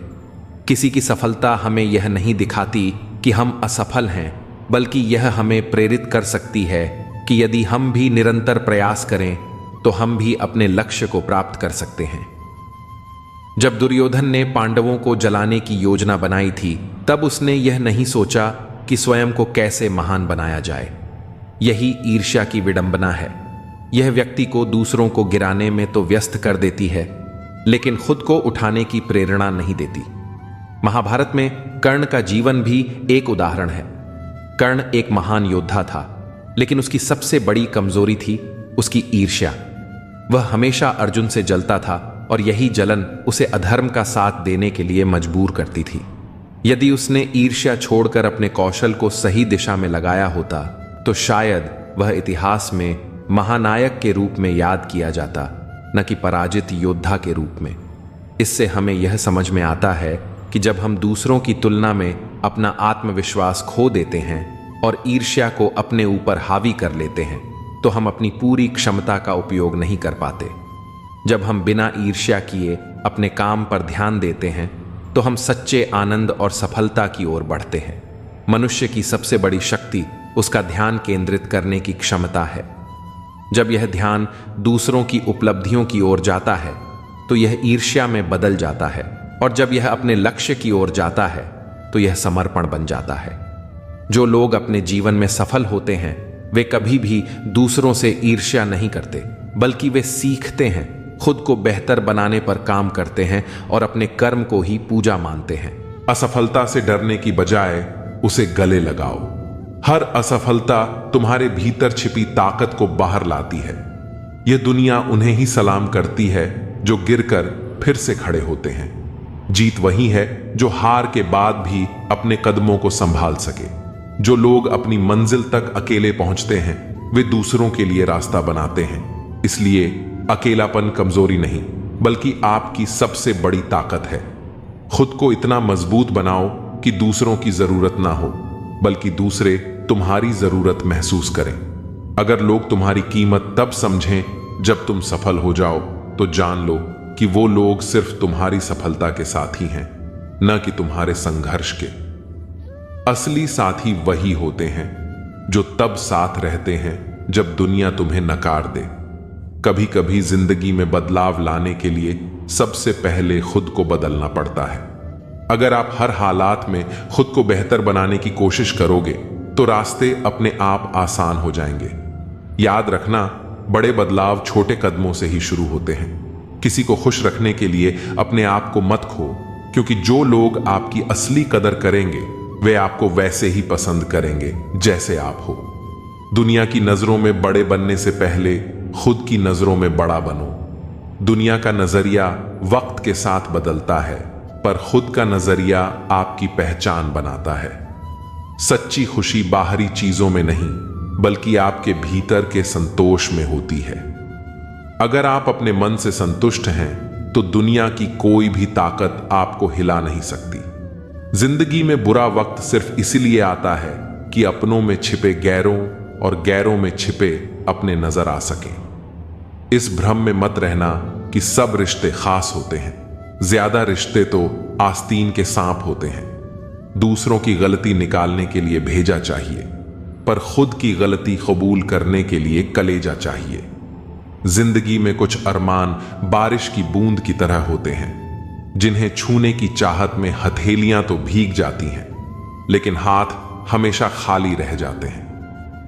किसी की सफलता हमें यह नहीं दिखाती कि हम असफल हैं, बल्कि यह हमें प्रेरित कर सकती है कि यदि हम भी निरंतर प्रयास करें तो हम भी अपने लक्ष्य को प्राप्त कर सकते हैं। जब दुर्योधन ने पांडवों को जलाने की योजना बनाई थी, तब उसने यह नहीं सोचा कि स्वयं को कैसे महान बनाया जाए। यही ईर्ष्या की विडंबना है। यह व्यक्ति को दूसरों को गिराने में तो व्यस्त कर देती है, लेकिन खुद को उठाने की प्रेरणा नहीं देती। महाभारत में कर्ण का जीवन भी एक उदाहरण है। कर्ण एक महान योद्धा था, लेकिन उसकी सबसे बड़ी कमजोरी थी उसकी ईर्ष्या। वह हमेशा अर्जुन से जलता था और यही जलन उसे अधर्म का साथ देने के लिए मजबूर करती थी। यदि उसने ईर्ष्या छोड़कर अपने कौशल को सही दिशा में लगाया होता तो शायद वह इतिहास में महानायक के रूप में याद किया जाता, न कि पराजित योद्धा के रूप में। इससे हमें यह समझ में आता है कि जब हम दूसरों की तुलना में अपना आत्मविश्वास खो देते हैं और ईर्ष्या को अपने ऊपर हावी कर लेते हैं तो हम अपनी पूरी क्षमता का उपयोग नहीं कर पाते। जब हम बिना ईर्ष्या किए अपने काम पर ध्यान देते हैं तो हम सच्चे आनंद और सफलता की ओर बढ़ते हैं। मनुष्य की सबसे बड़ी शक्ति उसका ध्यान केंद्रित करने की क्षमता है। जब यह ध्यान दूसरों की उपलब्धियों की ओर जाता है तो यह ईर्ष्या में बदल जाता है, और जब यह अपने लक्ष्य की ओर जाता है तो यह समर्पण बन जाता है। जो लोग अपने जीवन में सफल होते हैं वे कभी भी दूसरों से ईर्ष्या नहीं करते, बल्कि वे सीखते हैं, खुद को बेहतर बनाने पर काम करते हैं और अपने कर्म को ही पूजा मानते हैं। असफलता से डरने की बजाय उसे गले लगाओ। हर असफलता तुम्हारे भीतर छिपी ताकत को बाहर लाती है। यह दुनिया उन्हें ही सलाम करती है जो गिरकर फिर से खड़े होते हैं। जीत वही है जो हार के बाद भी अपने कदमों को संभाल सके। जो लोग अपनी मंजिल तक अकेले पहुंचते हैं वे दूसरों के लिए रास्ता बनाते हैं। इसलिए अकेलापन कमजोरी नहीं, बल्कि आपकी सबसे बड़ी ताकत है। खुद को इतना मजबूत बनाओ कि दूसरों की जरूरत ना हो, बल्कि दूसरे तुम्हारी जरूरत महसूस करें। अगर लोग तुम्हारी कीमत तब समझें जब तुम सफल हो जाओ, तो जान लो कि वो लोग सिर्फ तुम्हारी सफलता के साथी हैं, न कि तुम्हारे संघर्ष के। असली साथी वही होते हैं जो तब साथ रहते हैं जब दुनिया तुम्हें नकार दे। कभी कभी जिंदगी में बदलाव लाने के लिए सबसे पहले खुद को बदलना पड़ता है। अगर आप हर हालात में खुद को बेहतर बनाने की कोशिश करोगे तो रास्ते अपने आप आसान हो जाएंगे। याद रखना, बड़े बदलाव छोटे कदमों से ही शुरू होते हैं। किसी को खुश रखने के लिए अपने आप को मत खो, क्योंकि जो लोग आपकी असली कदर करेंगे वे आपको वैसे ही पसंद करेंगे जैसे आप हो। दुनिया की नजरों में बड़े बनने से पहले खुद की नजरों में बड़ा बनो। दुनिया का नजरिया वक्त के साथ बदलता है, पर खुद का नजरिया आपकी पहचान बनाता है। सच्ची खुशी बाहरी चीजों में नहीं, बल्कि आपके भीतर के संतोष में होती है। अगर आप अपने मन से संतुष्ट हैं, तो दुनिया की कोई भी ताकत आपको हिला नहीं सकती। जिंदगी में बुरा वक्त सिर्फ इसलिए आता है कि अपनों में छिपे गैरों और गैरों में छिपे अपने नजर आ सके। इस भ्रम में मत रहना कि सब रिश्ते खास होते हैं। ज्यादा रिश्ते तो आस्तीन के सांप होते हैं। दूसरों की गलती निकालने के लिए भेजा चाहिए, पर खुद की गलती कबूल करने के लिए कलेजा चाहिए। जिंदगी में कुछ अरमान बारिश की बूंद की तरह होते हैं, जिन्हें छूने की चाहत में हथेलियां तो भीग जाती हैं, लेकिन हाथ हमेशा खाली रह जाते हैं।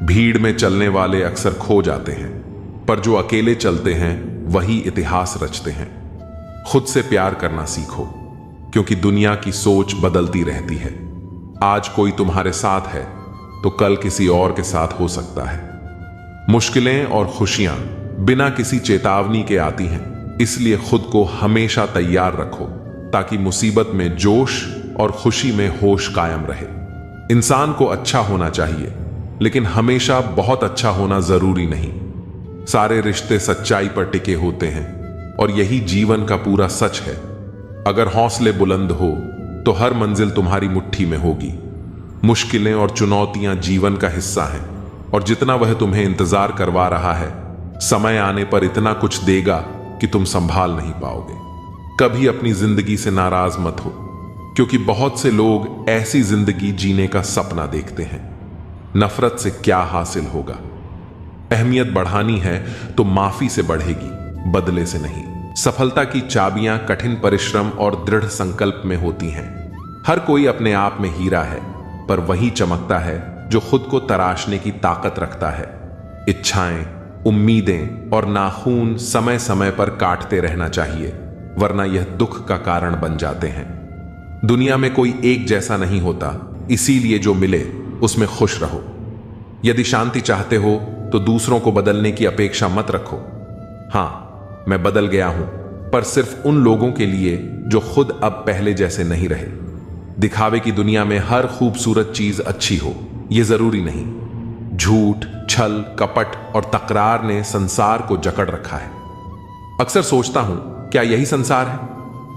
भीड़ में चलने वाले अक्सर खो जाते हैं, पर जो अकेले चलते हैं वही इतिहास रचते हैं। खुद से प्यार करना सीखो, क्योंकि दुनिया की सोच बदलती रहती है। आज कोई तुम्हारे साथ है तो कल किसी और के साथ हो सकता है। मुश्किलें और खुशियां बिना किसी चेतावनी के आती हैं, इसलिए खुद को हमेशा तैयार रखो, ताकि मुसीबत में जोश और खुशी में होश कायम रहे। इंसान को अच्छा होना चाहिए, लेकिन हमेशा बहुत अच्छा होना जरूरी नहीं। सारे रिश्ते सच्चाई पर टिके होते हैं, और यही जीवन का पूरा सच है। अगर हौसले बुलंद हो तो हर मंजिल तुम्हारी मुट्ठी में होगी। मुश्किलें और चुनौतियां जीवन का हिस्सा हैं, और जितना वह तुम्हें इंतजार करवा रहा है, समय आने पर इतना कुछ देगा कि तुम संभाल नहीं पाओगे। कभी अपनी जिंदगी से नाराज मत हो, क्योंकि बहुत से लोग ऐसी जिंदगी जीने का सपना देखते हैं। नफरत से क्या हासिल होगा? अहमियत बढ़ानी है तो माफी से बढ़ेगी, बदले से नहीं। सफलता की चाबियां कठिन परिश्रम और दृढ़ संकल्प में होती हैं। हर कोई अपने आप में हीरा है, पर वही चमकता है जो खुद को तराशने की ताकत रखता है। इच्छाएं, उम्मीदें और नाखून समय समय पर काटते रहना चाहिए, वरना यह दुख का कारण बन जाते हैं। दुनिया में कोई एक जैसा नहीं होता, इसीलिए जो मिले उसमें खुश रहो। यदि शांति चाहते हो तो दूसरों को बदलने की अपेक्षा मत रखो। हां, मैं बदल गया हूं, पर सिर्फ उन लोगों के लिए जो खुद अब पहले जैसे नहीं रहे। दिखावे की दुनिया में हर खूबसूरत चीज अच्छी हो, यह जरूरी नहीं। झूठ, छल, कपट और तकरार ने संसार को जकड़ रखा है। अक्सर सोचता हूं, क्या यही संसार है?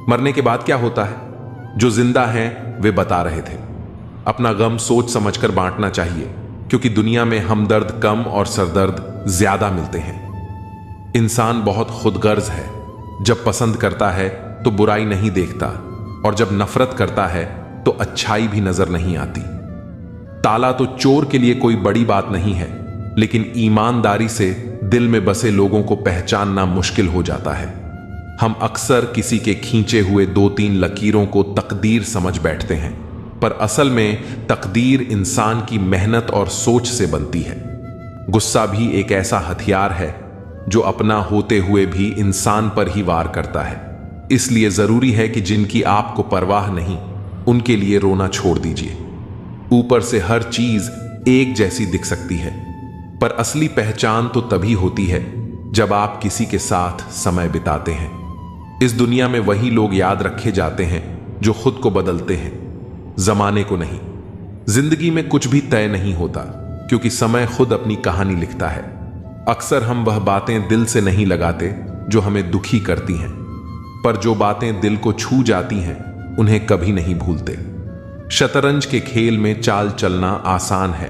मरने के बाद क्या होता है? जो जिंदा हैं वे बता रहे थे। अपना गम सोच समझकर बांटना चाहिए, क्योंकि दुनिया में हमदर्द कम और सरदर्द ज्यादा मिलते हैं। इंसान बहुत खुदगर्ज है। जब पसंद करता है तो बुराई नहीं देखता, और जब नफरत करता है तो अच्छाई भी नजर नहीं आती। ताला तो चोर के लिए कोई बड़ी बात नहीं है, लेकिन ईमानदारी से दिल में बसे लोगों को पहचानना मुश्किल हो जाता है। हम अक्सर किसी के खींचे हुए 2-3 लकीरों को तकदीर समझ बैठते हैं, पर असल में तकदीर इंसान की मेहनत और सोच से बनती है। गुस्सा भी एक ऐसा हथियार है जो अपना होते हुए भी इंसान पर ही वार करता है। इसलिए जरूरी है कि जिनकी आपको परवाह नहीं, उनके लिए रोना छोड़ दीजिए। ऊपर से हर चीज एक जैसी दिख सकती है, पर असली पहचान तो तभी होती है जब आप किसी के साथ समय बिताते हैं। इस दुनिया में वही लोग याद रखे जाते हैं जो खुद को बदलते हैं, जमाने को नहीं। जिंदगी में कुछ भी तय नहीं होता, क्योंकि समय खुद अपनी कहानी लिखता है। अक्सर हम वह बातें दिल से नहीं लगाते जो हमें दुखी करती हैं, पर जो बातें दिल को छू जाती हैं उन्हें कभी नहीं भूलते। शतरंज के खेल में चाल चलना आसान है,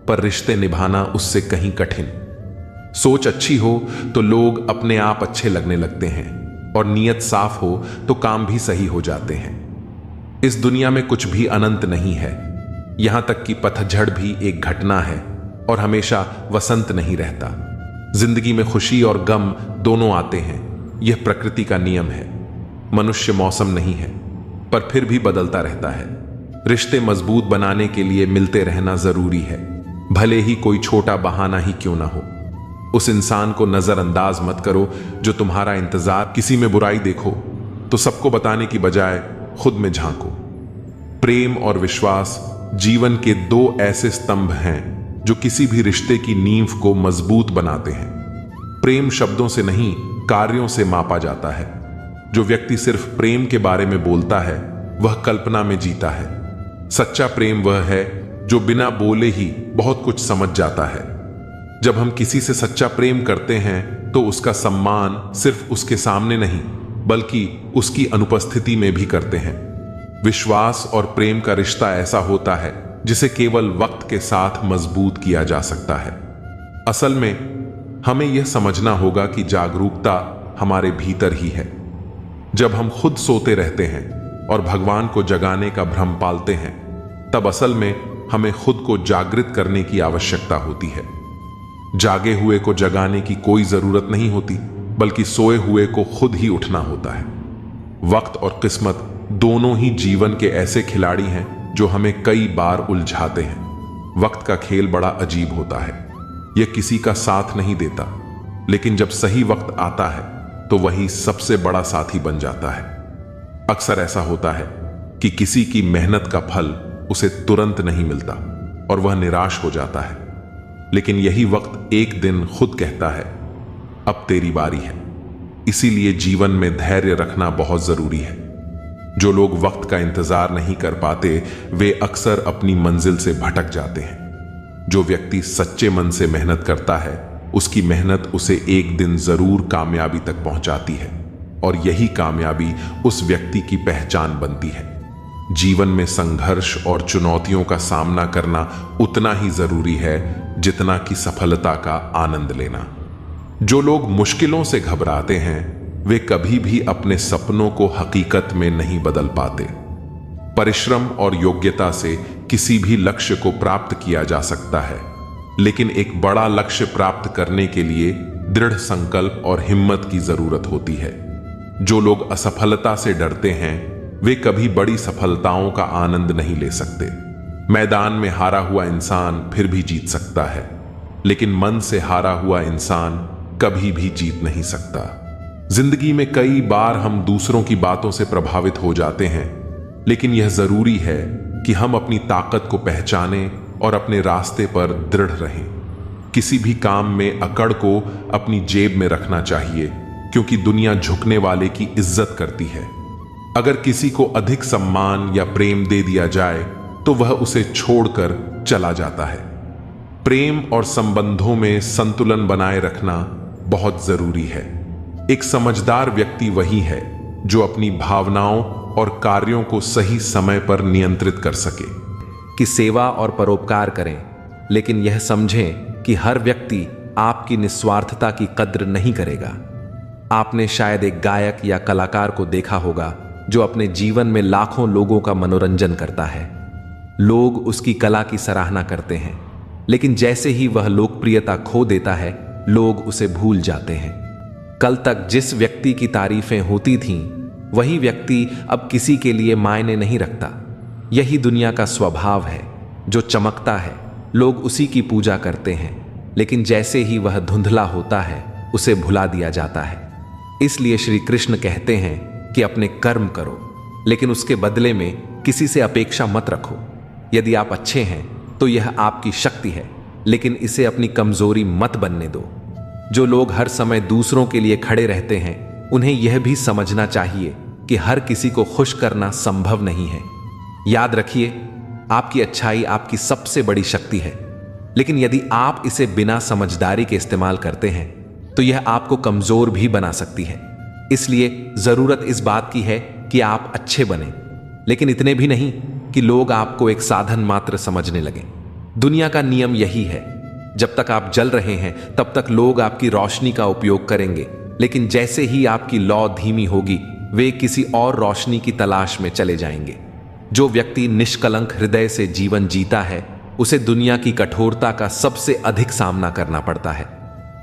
पर रिश्ते निभाना उससे कहीं कठिन। सोच अच्छी हो तो लोग अपने आप अच्छे लगने लगते हैं, और नीयत साफ हो तो काम भी सही हो जाते हैं। इस दुनिया में कुछ भी अनंत नहीं है, यहां तक कि पतझड़ भी एक घटना है, और हमेशा वसंत नहीं रहता। जिंदगी में खुशी और गम दोनों आते हैं, यह प्रकृति का नियम है। मनुष्य मौसम नहीं है, पर फिर भी बदलता रहता है। रिश्ते मजबूत बनाने के लिए मिलते रहना जरूरी है, भले ही कोई छोटा बहाना ही क्यों ना हो। उस इंसान को नजरअंदाज मत करो जो तुम्हारा इंतजार। किसी में बुराई देखो तो सबको बताने की बजाय खुद में झांको। प्रेम और विश्वास जीवन के दो ऐसे स्तंभ हैं जो किसी भी रिश्ते की नींव को मजबूत बनाते हैं। प्रेम शब्दों से नहीं, कार्यों से मापा जाता है। जो व्यक्ति सिर्फ प्रेम के बारे में बोलता है वह कल्पना में जीता है। सच्चा प्रेम वह है जो बिना बोले ही बहुत कुछ समझ जाता है। जब हम किसी से सच्चा प्रेम करते हैं तो उसका सम्मान सिर्फ उसके सामने नहीं बल्कि उसकी अनुपस्थिति में भी करते हैं। विश्वास और प्रेम का रिश्ता ऐसा होता है जिसे केवल वक्त के साथ मजबूत किया जा सकता है। असल में हमें यह समझना होगा कि जागरूकता हमारे भीतर ही है। जब हम खुद सोते रहते हैं और भगवान को जगाने का भ्रम पालते हैं, तब असल में हमें खुद को जागृत करने की आवश्यकता होती है। जागे हुए को जगाने की कोई जरूरत नहीं होती, बल्कि सोए हुए को खुद ही उठना होता है। वक्त और किस्मत दोनों ही जीवन के ऐसे खिलाड़ी हैं जो हमें कई बार उलझाते हैं। वक्त का खेल बड़ा अजीब होता है। यह किसी का साथ नहीं देता, लेकिन जब सही वक्त आता है तो वही सबसे बड़ा साथी बन जाता है। अक्सर ऐसा होता है कि किसी की मेहनत का फल उसे तुरंत नहीं मिलता और वह निराश हो जाता है, लेकिन यही वक्त एक दिन खुद कहता है, अब तेरी बारी है। इसीलिए जीवन में धैर्य रखना बहुत जरूरी है। जो लोग वक्त का इंतजार नहीं कर पाते वे अक्सर अपनी मंजिल से भटक जाते हैं। जो व्यक्ति सच्चे मन से मेहनत करता है उसकी मेहनत उसे एक दिन जरूर कामयाबी तक पहुंचाती है और यही कामयाबी उस व्यक्ति की पहचान बनती है। जीवन में संघर्ष और चुनौतियों का सामना करना उतना ही जरूरी है जितना कि सफलता का आनंद लेना। जो लोग मुश्किलों से घबराते हैं वे कभी भी अपने सपनों को हकीकत में नहीं बदल पाते। परिश्रम और योग्यता से किसी भी लक्ष्य को प्राप्त किया जा सकता है, लेकिन एक बड़ा लक्ष्य प्राप्त करने के लिए दृढ़ संकल्प और हिम्मत की जरूरत होती है। जो लोग असफलता से डरते हैं वे कभी बड़ी सफलताओं का आनंद नहीं ले सकते। मैदान में हारा हुआ इंसान फिर भी जीत सकता है, लेकिन मन से हारा हुआ इंसान कभी भी जीत नहीं सकता। जिंदगी में कई बार हम दूसरों की बातों से प्रभावित हो जाते हैं, लेकिन यह जरूरी है कि हम अपनी ताकत को पहचानें और अपने रास्ते पर दृढ़ रहें। किसी भी काम में अकड़ को अपनी जेब में रखना चाहिए, क्योंकि दुनिया झुकने वाले की इज्जत करती है। अगर किसी को अधिक सम्मान या प्रेम दे दिया जाए तो वह उसे छोड़कर चला जाता है। प्रेम और संबंधों में संतुलन बनाए रखना बहुत जरूरी है। एक समझदार व्यक्ति वही है जो अपनी भावनाओं और कार्यों को सही समय पर नियंत्रित कर सके। कि सेवा और परोपकार करें, लेकिन यह समझें कि हर व्यक्ति आपकी निस्वार्थता की कद्र नहीं करेगा। आपने शायद एक गायक या कलाकार को देखा होगा जो अपने जीवन में लाखों लोगों का मनोरंजन करता है। लोग उसकी कला की सराहना करते हैं, लेकिन जैसे ही वह लोकप्रियता खो देता है लोग उसे भूल जाते हैं। कल तक जिस व्यक्ति की तारीफें होती थीं वही व्यक्ति अब किसी के लिए मायने नहीं रखता। यही दुनिया का स्वभाव है। जो चमकता है लोग उसी की पूजा करते हैं, लेकिन जैसे ही वह धुंधला होता है उसे भुला दिया जाता है। इसलिए श्री कृष्ण कहते हैं कि अपने कर्म करो, लेकिन उसके बदले में किसी से अपेक्षा मत रखो। यदि आप अच्छे हैं तो यह आपकी शक्ति है, लेकिन इसे अपनी कमजोरी मत बनने दो। जो लोग हर समय दूसरों के लिए खड़े रहते हैं उन्हें यह भी समझना चाहिए कि हर किसी को खुश करना संभव नहीं है। याद रखिए, आपकी अच्छाई आपकी सबसे बड़ी शक्ति है, लेकिन यदि आप इसे बिना समझदारी के इस्तेमाल करते हैं तो यह आपको कमजोर भी बना सकती है। इसलिए जरूरत इस बात की है कि आप अच्छे बने, लेकिन इतने भी नहीं कि लोग आपको एक साधन मात्र समझने लगें। दुनिया का नियम यही है, जब तक आप जल रहे हैं तब तक लोग आपकी रोशनी का उपयोग करेंगे, लेकिन जैसे ही आपकी लौ धीमी होगी वे किसी और रोशनी की तलाश में चले जाएंगे। जो व्यक्ति निष्कलंक हृदय से जीवन जीता है उसे दुनिया की कठोरता का सबसे अधिक सामना करना पड़ता है।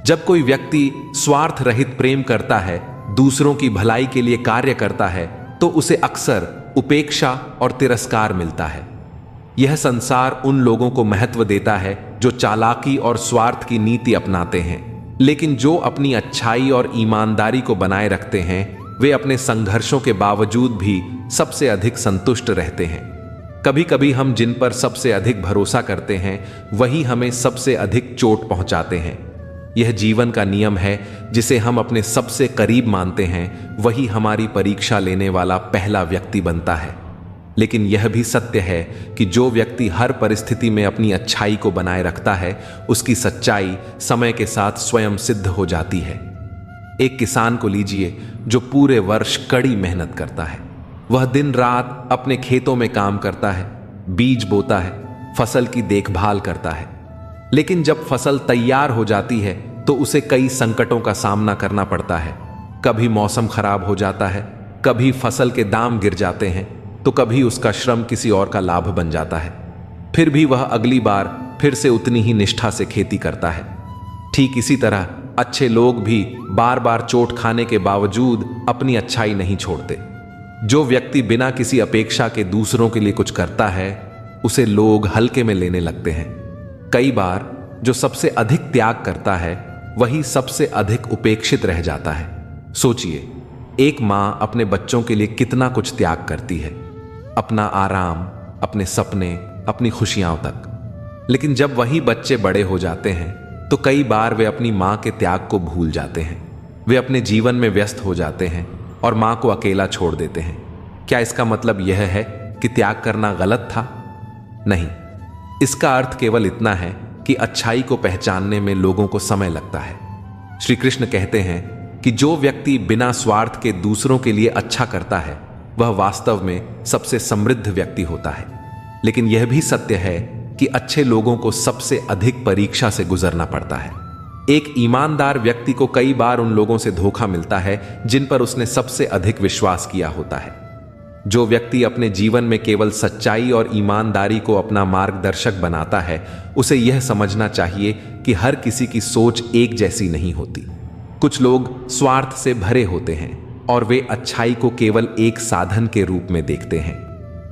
जब कोई व्यक्ति स्वार्थ रहित प्रेम करता है, दूसरों की भलाई के लिए कार्य करता है, तो उसे अक्सर उपेक्षा और तिरस्कार मिलता है। यह संसार उन लोगों को महत्व देता है जो चालाकी और स्वार्थ की नीति अपनाते हैं, लेकिन जो अपनी अच्छाई और ईमानदारी को बनाए रखते हैं वे अपने संघर्षों के बावजूद भी सबसे अधिक संतुष्ट रहते हैं। कभी कभी हम जिन पर सबसे अधिक भरोसा करते हैं वही हमें सबसे अधिक चोट पहुंचाते हैं। यह जीवन का नियम है, जिसे हम अपने सबसे करीब मानते हैं वही हमारी परीक्षा लेने वाला पहला व्यक्ति बनता है। लेकिन यह भी सत्य है कि जो व्यक्ति हर परिस्थिति में अपनी अच्छाई को बनाए रखता है, उसकी सच्चाई समय के साथ स्वयं सिद्ध हो जाती है। एक किसान को लीजिए जो पूरे वर्ष कड़ी मेहनत करता है। वह दिन रात अपने खेतों में काम करता है, बीज बोता है, फसल की देखभाल करता है। लेकिन जब फसल तैयार हो जाती है तो उसे कई संकटों का सामना करना पड़ता है। कभी मौसम खराब हो जाता है, कभी फसल के दाम गिर जाते हैं, तो कभी उसका श्रम किसी और का लाभ बन जाता है। फिर भी वह अगली बार फिर से उतनी ही निष्ठा से खेती करता है। ठीक इसी तरह अच्छे लोग भी बार बार चोट खाने के बावजूद अपनी अच्छाई नहीं छोड़ते। जो व्यक्ति बिना किसी अपेक्षा के दूसरों के लिए कुछ करता है, उसे लोग हल्के में लेने लगते हैं। कई बार जो सबसे अधिक त्याग करता है वही सबसे अधिक उपेक्षित रह जाता है। सोचिए, एक मां अपने बच्चों के लिए कितना कुछ त्याग करती है, अपना आराम, अपने सपने, अपनी खुशियां तक। लेकिन जब वही बच्चे बड़े हो जाते हैं तो कई बार वे अपनी मां के त्याग को भूल जाते हैं। वे अपने जीवन में व्यस्त हो जाते हैं और मां को अकेला छोड़ देते हैं। क्या इसका मतलब यह है कि त्याग करना गलत था? नहीं, इसका अर्थ केवल इतना है कि अच्छाई को पहचानने में लोगों को समय लगता है। श्री कृष्ण कहते हैं कि जो व्यक्ति बिना स्वार्थ के दूसरों के लिए अच्छा करता है वह वास्तव में सबसे समृद्ध व्यक्ति होता है। लेकिन यह भी सत्य है कि अच्छे लोगों को सबसे अधिक परीक्षा से गुजरना पड़ता है। एक ईमानदार व्यक्ति को कई बार उन लोगों से धोखा मिलता है जिन पर उसने सबसे अधिक विश्वास किया होता है। जो व्यक्ति अपने जीवन में केवल सच्चाई और ईमानदारी को अपना मार्गदर्शक बनाता है, उसे यह समझना चाहिए कि हर किसी की सोच एक जैसी नहीं होती। कुछ लोग स्वार्थ से भरे होते हैं और वे अच्छाई को केवल एक साधन के रूप में देखते हैं।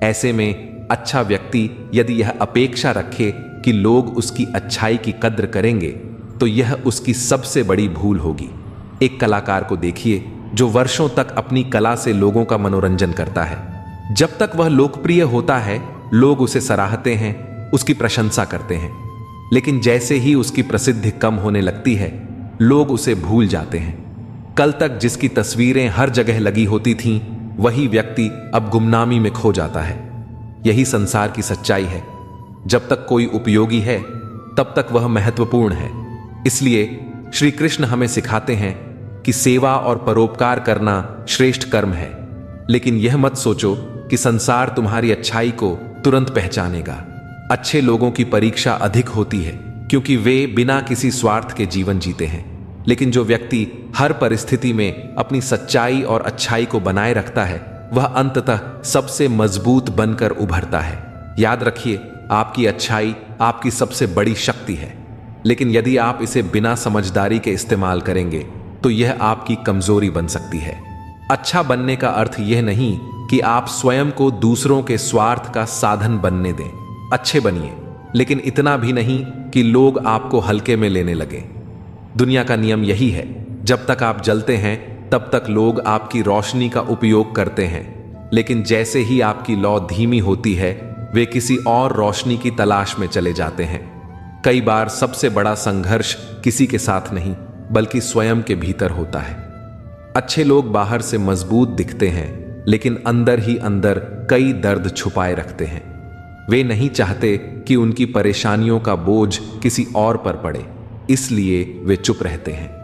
ऐसे में अच्छा व्यक्ति यदि यह अपेक्षा रखे कि लोग उसकी अच्छाई की कद्र करेंगे, तो यह उसकी सबसे बड़ी भूल होगी। एक कलाकार को देखिए जो वर्षों तक अपनी कला से लोगों का मनोरंजन करता है। जब तक वह लोकप्रिय होता है, लोग उसे सराहते हैं, उसकी प्रशंसा करते हैं। लेकिन जैसे ही उसकी प्रसिद्धि कम होने लगती है, लोग उसे भूल जाते हैं। कल तक जिसकी तस्वीरें हर जगह लगी होती थीं, वही व्यक्ति अब गुमनामी में खो जाता है। यही संसार की सच्चाई है। जब तक कोई उपयोगी है, तब तक वह महत्वपूर्ण है। इसलिए श्री कृष्ण हमें सिखाते हैं कि सेवा और परोपकार करना श्रेष्ठ कर्म है। लेकिन यह मत सोचो कि संसार तुम्हारी अच्छाई को तुरंत पहचानेगा। अच्छे लोगों की परीक्षा अधिक होती है क्योंकि वे बिना किसी स्वार्थ के जीवन जीते हैं। लेकिन जो व्यक्ति हर परिस्थिति में अपनी सच्चाई और अच्छाई को बनाए रखता है, वह अंततः सबसे मजबूत बनकर उभरता है। याद रखिए, आपकी अच्छाई आपकी सबसे बड़ी शक्ति है। लेकिन यदि आप इसे बिना समझदारी के इस्तेमाल करेंगे तो यह आपकी कमजोरी बन सकती है। अच्छा बनने का अर्थ यह नहीं कि आप स्वयं को दूसरों के स्वार्थ का साधन बनने दें। अच्छे बनिए, लेकिन इतना भी नहीं कि लोग आपको हल्के में लेने लगे। दुनिया का नियम यही है, जब तक आप जलते हैं तब तक लोग आपकी रोशनी का उपयोग करते हैं। लेकिन जैसे ही आपकी लौ धीमी होती है, वे किसी और रोशनी की तलाश में चले जाते हैं। कई बार सबसे बड़ा संघर्ष किसी के साथ नहीं, बल्कि स्वयं के भीतर होता है। अच्छे लोग बाहर से मजबूत दिखते हैं, लेकिन अंदर ही अंदर कई दर्द छुपाए रखते हैं। वे नहीं चाहते कि उनकी परेशानियों का बोझ किसी और पर पड़े, इसलिए वे चुप रहते हैं।